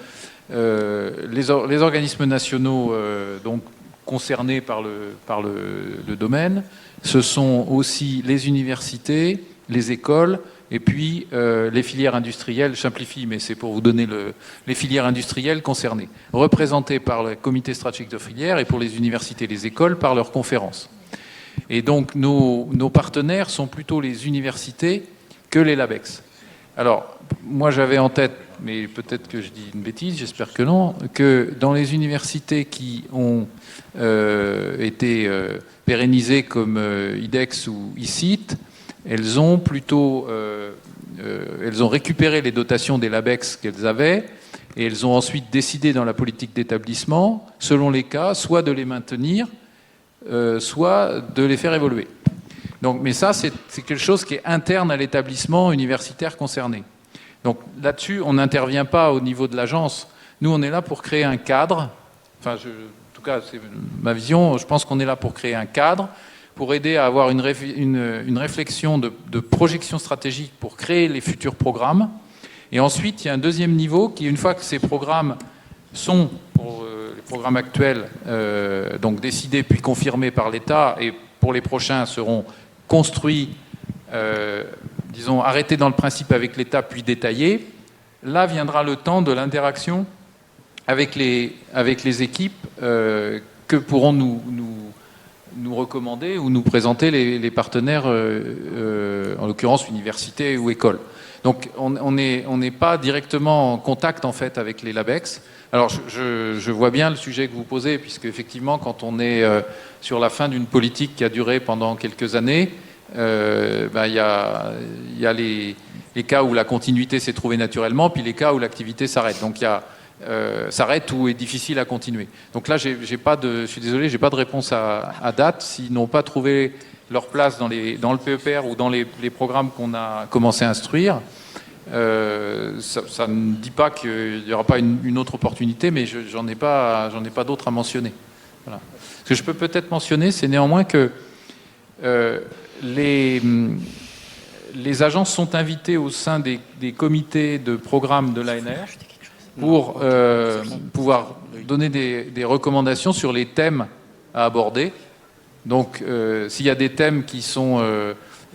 les organismes nationaux donc concernés par le domaine. Ce sont aussi les universités, les écoles, et puis les filières industrielles, je simplifie, mais c'est pour vous donner les filières industrielles concernées, représentées par le comité stratégique de filière, et pour les universités et les écoles, par leurs conférences. Et donc nos partenaires sont plutôt les universités que les LabEx. Alors, moi j'avais en tête, mais peut-être que je dis une bêtise, j'espère que non, que dans les universités qui ont été pérennisées comme IDEX ou ICIT, elles ont plutôt elles ont récupéré les dotations des LabEx qu'elles avaient, et elles ont ensuite décidé dans la politique d'établissement, selon les cas, soit de les maintenir, soit de les faire évoluer. Donc, mais ça, c'est quelque chose qui est interne à l'établissement universitaire concerné. Donc là-dessus, on n'intervient pas au niveau de l'agence. Nous, on est là pour créer un cadre. Enfin, en tout cas, c'est ma vision. Je pense qu'on est là pour créer un cadre, pour aider à avoir une réflexion de projection stratégique pour créer les futurs programmes. Et ensuite, il y a un deuxième niveau qui, une fois que ces programmes sont, pour les programmes actuels, donc décidés puis confirmés par l'État, et pour les prochains seront construits, disons, arrêtés dans le principe avec l'État puis détaillés, là viendra le temps de l'interaction avec les équipes que pourront nous nous recommander ou nous présenter les partenaires, en l'occurrence universités ou écoles. Donc on n'est pas directement en contact en fait avec les LABEX. Alors je vois bien le sujet que vous posez, puisque effectivement quand on est sur la fin d'une politique qui a duré pendant quelques années, il y a les cas où la continuité s'est trouvée naturellement, puis les cas où l'activité s'arrête. Donc il y a s'arrête ou est difficile à continuer. Donc là, je suis désolé, j'ai pas de réponse à date. S'ils n'ont pas trouvé leur place dans le PEPR ou dans les programmes qu'on a commencé à instruire, ça ne dit pas qu'il n'y aura pas une autre opportunité, mais j'en ai pas d'autres à mentionner. Voilà. Ce que je peux peut-être mentionner, c'est néanmoins que les agences sont invitées au sein des comités de programme de l'ANR pour pouvoir donner des recommandations sur les thèmes à aborder. Donc, s'il y a des thèmes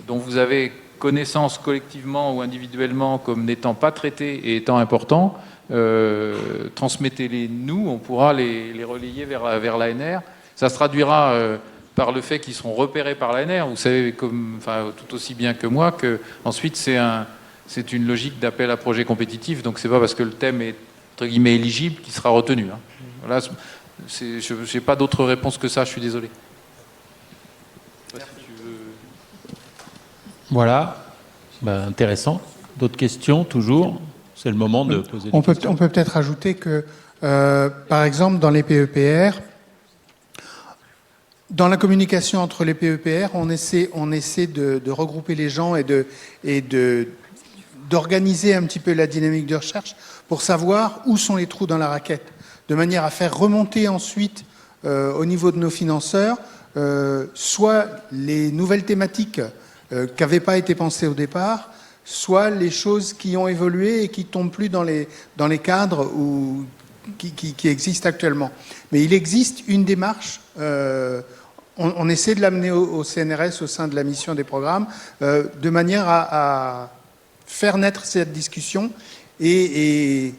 dont vous avez connaissance collectivement ou individuellement comme n'étant pas traités et étant importants, transmettez-les nous, on pourra les relayer vers l'ANR. Ça se traduira par le fait qu'ils seront repérés par l'ANR. Vous savez tout aussi bien que moi que ensuite c'est une logique d'appel à projet compétitif, donc c'est pas parce que le thème est entre guillemets éligible qu'il sera retenu. Voilà, je n'ai pas d'autre réponse que ça, je suis désolé. Je sais pas si tu veux... Voilà, intéressant. D'autres questions, toujours? C'est le moment de poser des questions. On peut peut-être ajouter que, par exemple, dans les PEPR, dans la communication entre les PEPR, on essaie de regrouper les gens et d'organiser un petit peu la dynamique de recherche pour savoir où sont les trous dans la raquette, de manière à faire remonter ensuite au niveau de nos financeurs soit les nouvelles thématiques qui n'avaient pas été pensées au départ, soit les choses qui ont évolué et qui ne tombent plus dans les cadres qui existent actuellement. Mais il existe une démarche, on essaie de l'amener au CNRS au sein de la mission des programmes, de manière à faire naître cette discussion et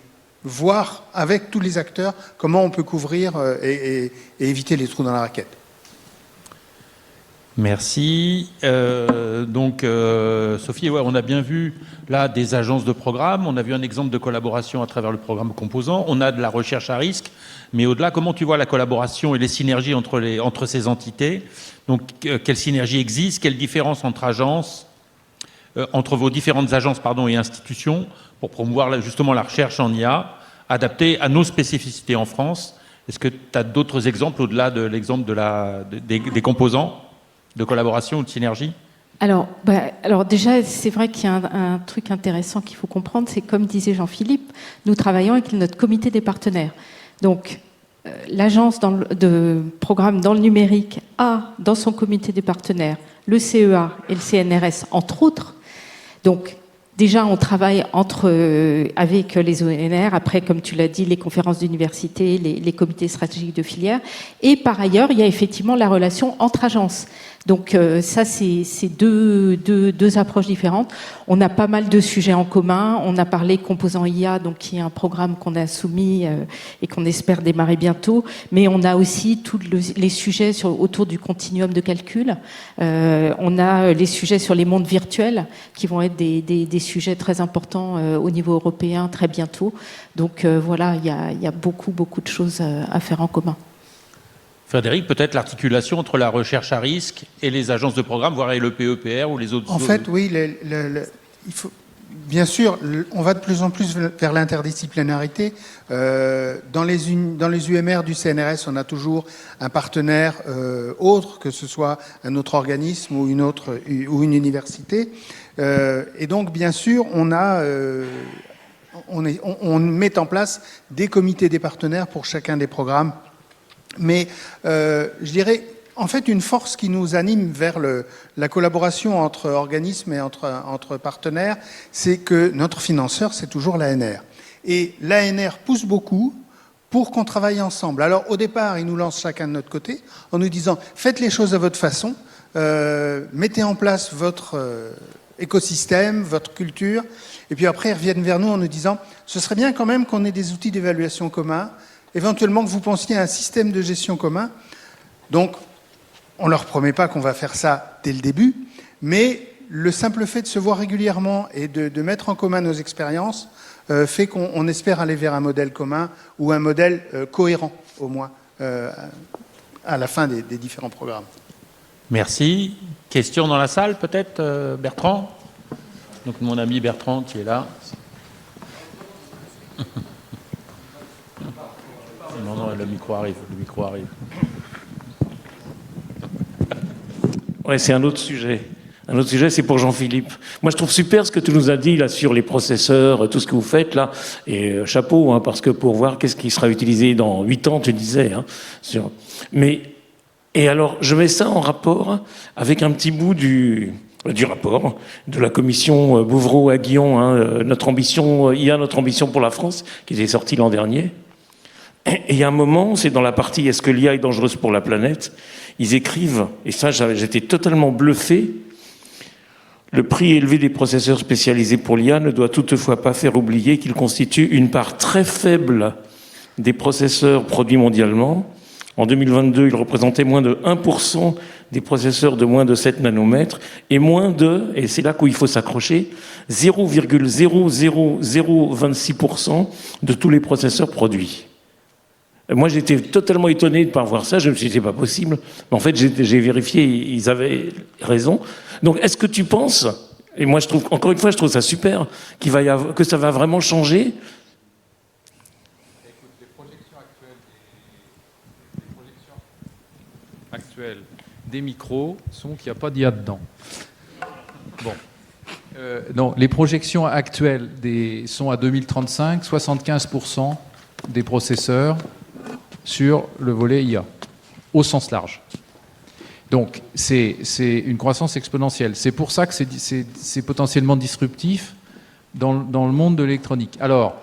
voir avec tous les acteurs comment on peut couvrir et éviter les trous dans la raquette. Merci. Sophie, on a bien vu là des agences de programme, on a vu un exemple de collaboration à travers le programme composant, on a de la recherche à risque, mais au-delà, comment tu vois la collaboration et les synergies entre ces entités? Donc, quelles synergies existent? Quelle différence entre vos différentes agences et institutions pour promouvoir justement la recherche en IA adaptée à nos spécificités en France? Est-ce que tu as d'autres exemples au-delà de l'exemple des composants de collaboration ou de synergie? Alors déjà, c'est vrai qu'il y a un truc intéressant qu'il faut comprendre, c'est comme disait Jean-Philippe, nous travaillons avec notre comité des partenaires. Donc, l'agence de programme dans le numérique a dans son comité des partenaires le CEA et le CNRS, entre autres. Donc, déjà, on travaille avec les ONR, après, comme tu l'as dit, les conférences d'université, les comités stratégiques de filière. Et par ailleurs, il y a effectivement la relation entre agences. Donc ça, c'est deux approches différentes. On a pas mal de sujets en commun. On a parlé composant IA, donc qui est un programme qu'on a soumis et qu'on espère démarrer bientôt. Mais on a aussi tous les sujets autour du continuum de calcul. On a les sujets sur les mondes virtuels qui vont être des sujets très importants au niveau européen très bientôt. Donc voilà, il y a beaucoup de choses à faire en commun. Frédéric, peut-être l'articulation entre la recherche à risque et les agences de programme, voire et le PEPR ou les autres... En fait, oui, il faut, bien sûr, on va de plus en plus vers l'interdisciplinarité. Dans les UMR du CNRS, on a toujours un partenaire autre, que ce soit un autre organisme ou une université. Et donc, bien sûr, on met en place des comités des partenaires pour chacun des programmes. Mais je dirais, en fait, une force qui nous anime vers la collaboration entre organismes et entre partenaires, c'est que notre financeur, c'est toujours l'ANR. Et l'ANR pousse beaucoup pour qu'on travaille ensemble. Alors, au départ, ils nous lancent chacun de notre côté, en nous disant, faites les choses à votre façon, mettez en place votre écosystème, votre culture, et puis après, ils reviennent vers nous en nous disant, ce serait bien quand même qu'on ait des outils d'évaluation communs, éventuellement que vous pensiez à un système de gestion commun. Donc, on ne leur promet pas qu'on va faire ça dès le début, mais le simple fait de se voir régulièrement et de mettre en commun nos expériences fait qu'on espère aller vers un modèle commun ou un modèle cohérent, au moins, à la fin des différents programmes. Merci. Question dans la salle, peut-être, Bertrand? Donc, mon ami Bertrand qui est là. Non, le micro arrive. Ouais, c'est un autre sujet. Un autre sujet, c'est pour Jean-Philippe. Moi, je trouve super ce que tu nous as dit là sur les processeurs, tout ce que vous faites là. Et chapeau, hein, parce que pour voir qu'est-ce qui sera utilisé dans 8 ans, tu disais. Hein, et alors, je mets ça en rapport avec un petit bout du rapport de la commission Bouvreau-Aguillon, hein, notre ambition pour la France, qui était sortie l'an dernier. Et il y a un moment, c'est dans la partie « Est-ce que l'IA est dangereuse pour la planète ?» Ils écrivent, et ça j'étais totalement bluffé, « Le prix élevé des processeurs spécialisés pour l'IA ne doit toutefois pas faire oublier qu'il constitue une part très faible des processeurs produits mondialement. En 2022, ils représentaient moins de 1% des processeurs de moins de 7 nanomètres et moins de, et c'est là où il faut s'accrocher, 0,00026% de tous les processeurs produits. » Moi, j'étais totalement étonné de ne pas voir ça. Je me suis dit, c'est pas possible. Mais en fait, j'ai vérifié, ils avaient raison. Donc, est-ce que tu penses, et moi, encore une fois, je trouve ça super, que ça va vraiment changer? Écoute, les projections actuelles des micros sont qu'il n'y a pas d'IA dedans. Bon. Non, les projections actuelles sont à 2035, 75% des processeurs sur le volet IA, au sens large. Donc, c'est une croissance exponentielle. C'est pour ça que c'est potentiellement disruptif dans le monde de l'électronique. Alors,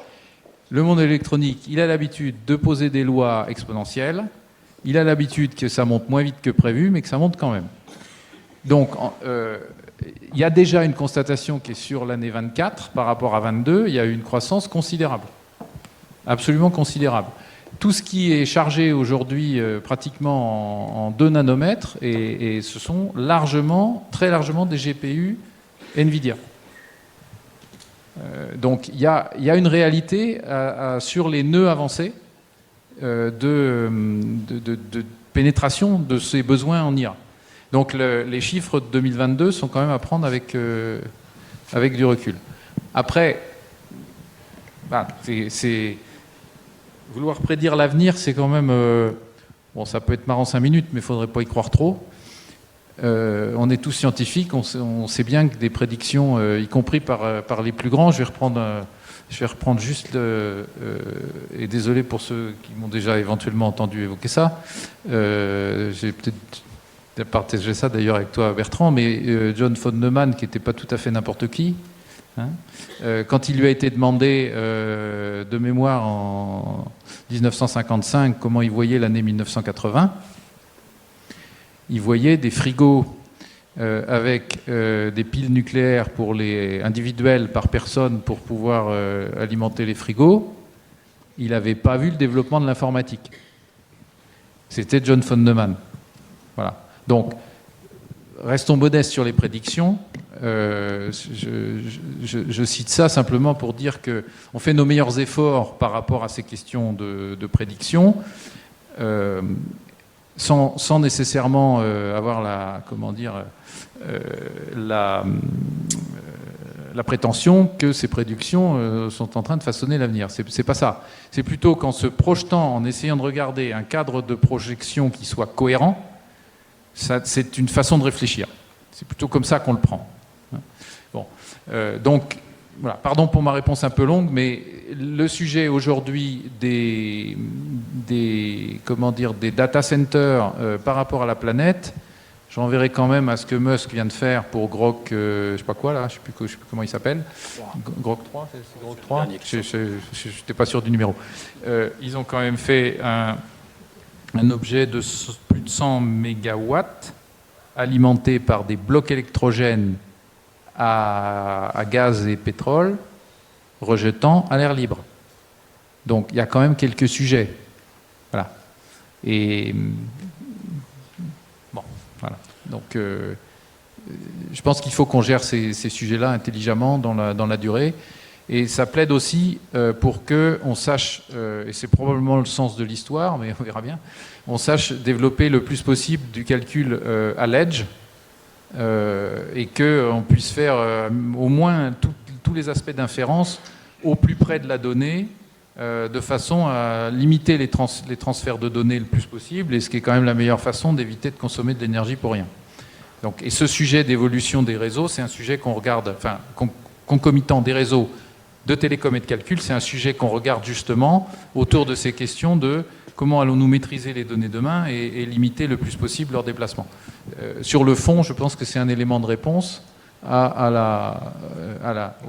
le monde de l'électronique, il a l'habitude de poser des lois exponentielles, il a l'habitude que ça monte moins vite que prévu, mais que ça monte quand même. Donc, il y a déjà une constatation qui est sur l'année 24 par rapport à 22, il y a eu une croissance considérable, absolument considérable. Tout ce qui est chargé aujourd'hui pratiquement en 2 nanomètres, et ce sont très largement des GPU NVIDIA. Donc il y a une réalité sur les nœuds avancés de pénétration de ces besoins en IA. Donc les chiffres de 2022 sont quand même à prendre avec du recul. Après, vouloir prédire l'avenir, c'est quand même... bon, ça peut être marrant 5 minutes, mais il ne faudrait pas y croire trop. On est tous scientifiques, on sait bien que des prédictions, y compris par les plus grands, je vais reprendre juste... et désolé pour ceux qui m'ont déjà éventuellement entendu évoquer ça. J'ai peut-être partagé ça d'ailleurs avec toi, Bertrand, mais John von Neumann, qui n'était pas tout à fait n'importe qui, hein, quand il lui a été demandé de mémoire en 1955 comment il voyait l'année 1980, il voyait des frigos avec des piles nucléaires individuelles par personne pour pouvoir alimenter les frigos. Il n'avait pas vu le développement de l'informatique. C'était John von Neumann. Voilà. Donc, restons modestes sur les prédictions. Je cite ça simplement pour dire qu'on fait nos meilleurs efforts par rapport à ces questions de prédiction, sans nécessairement avoir la prétention que ces prédictions sont en train de façonner l'avenir. C'est pas ça. C'est plutôt qu'en se projetant, en essayant de regarder un cadre de projection qui soit cohérent, c'est une façon de réfléchir. C'est plutôt comme ça qu'on le prend. Bon, donc, voilà, pardon pour ma réponse un peu longue, mais le sujet aujourd'hui des data centers par rapport à la planète, j'enverrai quand même à ce que Musk vient de faire pour Grok, je sais pas quoi là, je sais plus comment il s'appelle. Grok 3, c'est Grok 3. Je n'étais pas sûr du numéro. Ils ont quand même fait un objet de plus de 100 mégawatts alimenté par des blocs électrogènes à gaz et pétrole, rejetant à l'air libre. Donc il y a quand même quelques sujets. Voilà. Et bon, Donc, je pense qu'il faut qu'on gère ces sujets-là intelligemment dans la durée. Et ça plaide aussi pour qu'on sache, et c'est probablement le sens de l'histoire, mais on verra bien, on sache développer le plus possible du calcul à l'edge et qu'on puisse faire au moins tous les aspects d'inférence au plus près de la donnée, de façon à limiter les transferts de données le plus possible, et ce qui est quand même la meilleure façon d'éviter de consommer de l'énergie pour rien. Donc, et ce sujet d'évolution des réseaux, c'est un sujet qu'on regarde, enfin, concomitant des réseaux de télécom et de calcul, c'est un sujet qu'on regarde justement autour de ces questions de comment allons-nous maîtriser les données demain et limiter le plus possible leur déplacement. Sur le fond, je pense que c'est un élément de réponse au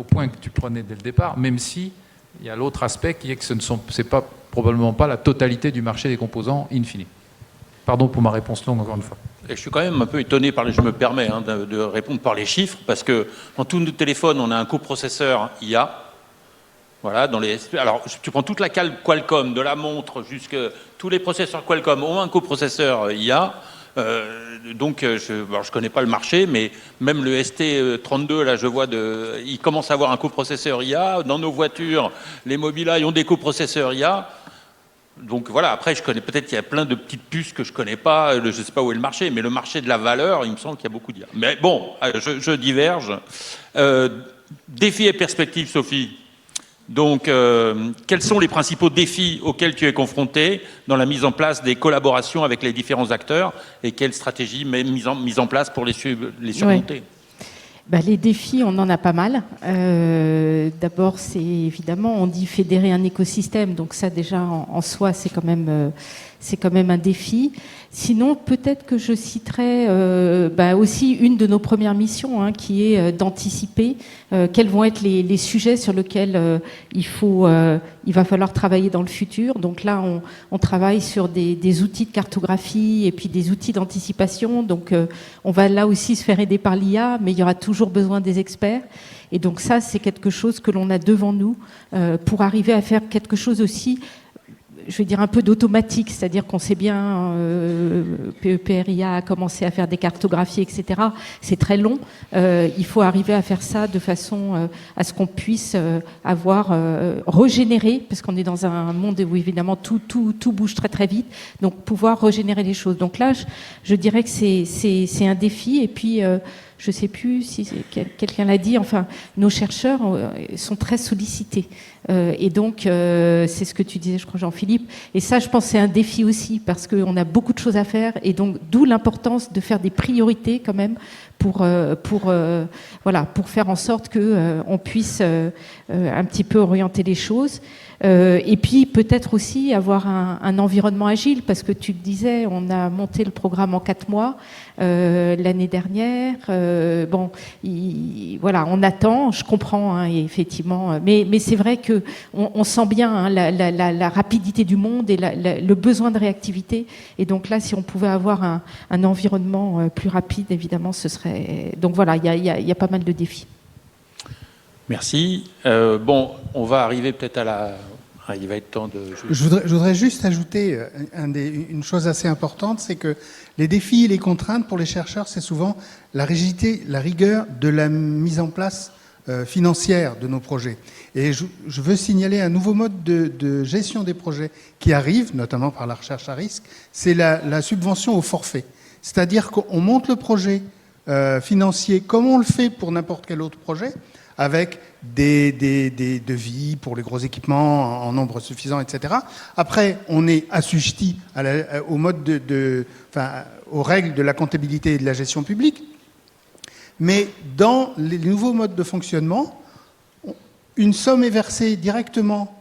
point que tu prenais dès le départ, même si il y a l'autre aspect qui est que c'est probablement pas la totalité du marché des composants in fine. Pardon pour ma réponse longue encore une fois. Et je suis quand même un peu étonné je me permets de répondre par les chiffres, parce que dans tous nos téléphones, on a un coprocesseur IA. Voilà, alors, tu prends toute la cale Qualcomm, de la montre jusqu'à tous les processeurs Qualcomm ont un coprocesseur IA. Donc, je connais pas le marché, mais même le ST32, là, je vois il commence à avoir un coprocesseur IA. Dans nos voitures, les Mobileye ont des coprocesseurs IA. Donc voilà, après, je connais peut-être qu'il y a plein de petites puces que je connais pas, je sais pas où est le marché, mais le marché de la valeur, il me semble qu'il y a beaucoup d'IA. Mais bon, je diverge. Défis et perspectives, Sophie. Donc, quels sont les principaux défis auxquels tu es confronté dans la mise en place des collaborations avec les différents acteurs, et quelles stratégies mise en place pour les surmonter? Ouais. Les défis, on en a pas mal. D'abord, c'est évidemment, on dit fédérer un écosystème, donc ça déjà en soi, c'est quand même un défi. Sinon, peut-être que je citerai aussi une de nos premières missions, qui est d'anticiper quels vont être les sujets sur lesquels il va falloir travailler dans le futur. Donc là, on travaille sur des outils de cartographie et puis des outils d'anticipation. Donc on va là aussi se faire aider par l'IA, mais il y aura toujours besoin des experts. Et donc ça, c'est quelque chose que l'on a devant nous pour arriver à faire quelque chose aussi, je vais dire un peu d'automatique, c'est-à-dire qu'on sait bien, PEPRIA a commencé à faire des cartographies, etc. C'est très long. Il faut arriver à faire ça de façon à ce qu'on puisse régénérer, parce qu'on est dans un monde où évidemment tout bouge très très vite, donc pouvoir régénérer les choses. Donc là, je dirais que c'est un défi. Et puis, je ne sais plus si quelqu'un l'a dit, enfin, nos chercheurs sont très sollicités. Et donc, c'est ce que tu disais, je crois, Jean-Philippe. Et ça, je pense, c'est un défi aussi, parce qu'on a beaucoup de choses à faire. Et donc, d'où l'importance de faire des priorités quand même pour faire en sorte qu'on puisse un petit peu orienter les choses. Et puis peut-être aussi avoir un environnement agile, parce que tu le disais, on a monté le programme en 4 mois l'année dernière. On attend, je comprends, effectivement, mais c'est vrai que on sent bien la rapidité du monde et le besoin de réactivité. Et donc là, si on pouvait avoir un environnement plus rapide, évidemment, ce serait. Donc voilà, il y a pas mal de défis. Merci. On va arriver peut-être il va être temps de... Je voudrais juste ajouter une chose assez importante, c'est que les défis et les contraintes pour les chercheurs, c'est souvent la rigidité, la rigueur de la mise en place financière de nos projets. Et je veux signaler un nouveau mode de gestion des projets qui arrive, notamment par la recherche à risque, c'est la subvention au forfait. C'est-à-dire qu'on monte le projet financier comme on le fait pour n'importe quel autre projet, avec des devis pour les gros équipements en nombre suffisant, etc. Après, on est assujetti au mode aux règles de la comptabilité et de la gestion publique. Mais dans les nouveaux modes de fonctionnement, une somme est versée directement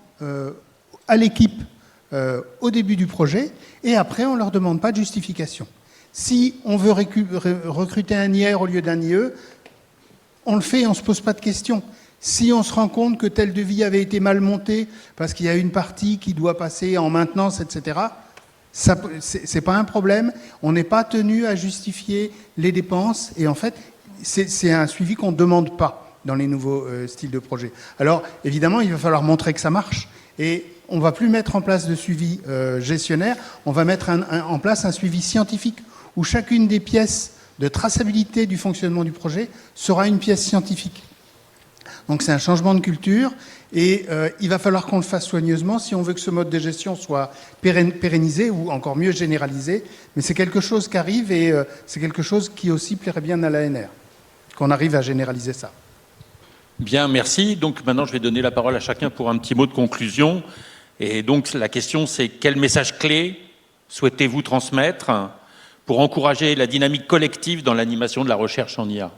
à l'équipe au début du projet, et après, on ne leur demande pas de justification. Si on veut recruter un IR au lieu d'un IE, on le fait, on ne se pose pas de questions. Si on se rend compte que tel devis avait été mal monté parce qu'il y a une partie qui doit passer en maintenance, etc., ça, c'est pas un problème. On n'est pas tenu à justifier les dépenses. Et en fait, c'est un suivi qu'on ne demande pas dans les nouveaux styles de projet. Alors, évidemment, il va falloir montrer que ça marche. Et on ne va plus mettre en place de suivi gestionnaire. On va mettre en place un suivi scientifique où chacune des pièces de traçabilité du fonctionnement du projet sera une pièce scientifique. Donc c'est un changement de culture et il va falloir qu'on le fasse soigneusement si on veut que ce mode de gestion soit pérennisé ou encore mieux généralisé. Mais c'est quelque chose qui arrive et c'est quelque chose qui aussi plairait bien à l'ANR, qu'on arrive à généraliser ça. Bien, merci. Donc maintenant, je vais donner la parole à chacun pour un petit mot de conclusion. Et donc la question, c'est quel message clé souhaitez-vous transmettre pour encourager la dynamique collective dans l'animation de la recherche en IA?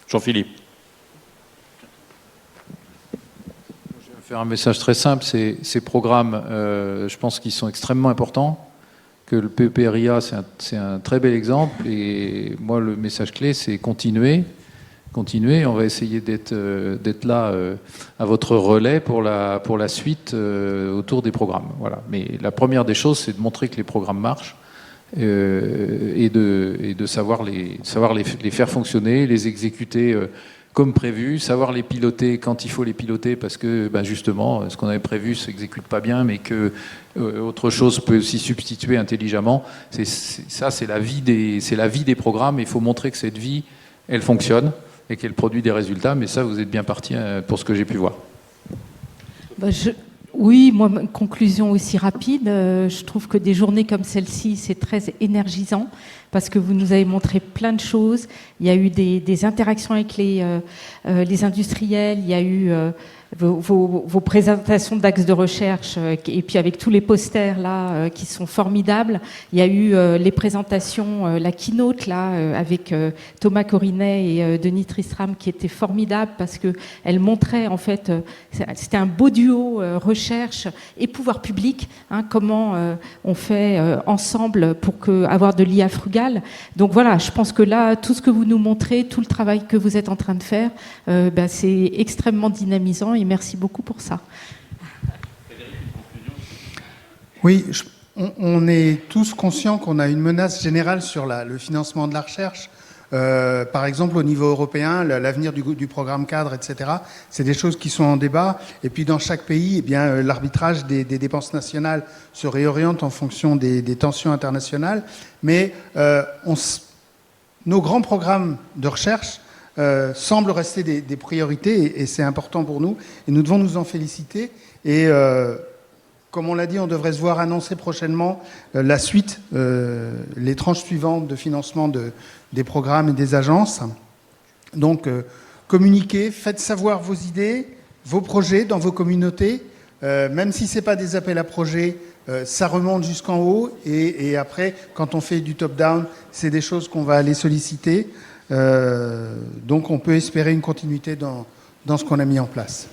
Jean-Philippe. Je vais faire un message très simple. Ces programmes, je pense qu'ils sont extrêmement importants, que le PEPRIA, c'est un très bel exemple. Et moi, le message clé, c'est continuer. On va essayer d'être là à votre relais pour la suite autour des programmes. Voilà. Mais la première des choses, c'est de montrer que les programmes marchent et de savoir les faire fonctionner, les exécuter comme prévu, savoir les piloter quand il faut les piloter parce que justement, ce qu'on avait prévu ne s'exécute pas bien, mais que autre chose peut s'y substituer intelligemment. C'est la vie des programmes. Il faut montrer que cette vie, elle fonctionne et qu'elle produit des résultats, mais ça, vous êtes bien parti pour ce que j'ai pu voir. Oui, moi, ma conclusion aussi rapide, je trouve que des journées comme celle-ci, c'est très énergisant, parce que vous nous avez montré plein de choses. Il y a eu des interactions avec les industriels, il y a eu vos présentations d'axes de recherche, et puis avec tous les posters là qui sont formidables. Il y a eu les présentations, la keynote là avec Thomas Corrinet et Denis Tristram qui était formidable parce que elle montrait en fait, c'était un beau duo recherche et pouvoir public. Comment on fait ensemble pour avoir de l'IA frugale. Donc voilà, je pense que là, tout ce que vous nous montrez, tout le travail que vous êtes en train de faire, c'est extrêmement dynamisant. Et merci beaucoup pour ça. Oui, on est tous conscients qu'on a une menace générale sur le financement de la recherche. Par exemple, au niveau européen, l'avenir du programme cadre, etc., c'est des choses qui sont en débat. Et puis, dans chaque pays, l'arbitrage des dépenses nationales se réoriente en fonction des tensions internationales. Mais nos grands programmes de recherche semblent rester des priorités et c'est important pour nous et nous devons nous en féliciter et comme on l'a dit, on devrait se voir annoncer prochainement la suite, les tranches suivantes de financement des programmes et des agences. Donc communiquez, faites savoir vos idées, vos projets dans vos communautés, même si ce n'est pas des appels à projets, ça remonte jusqu'en haut et après quand on fait du top-down, c'est des choses qu'on va aller solliciter. Donc on peut espérer une continuité dans ce qu'on a mis en place.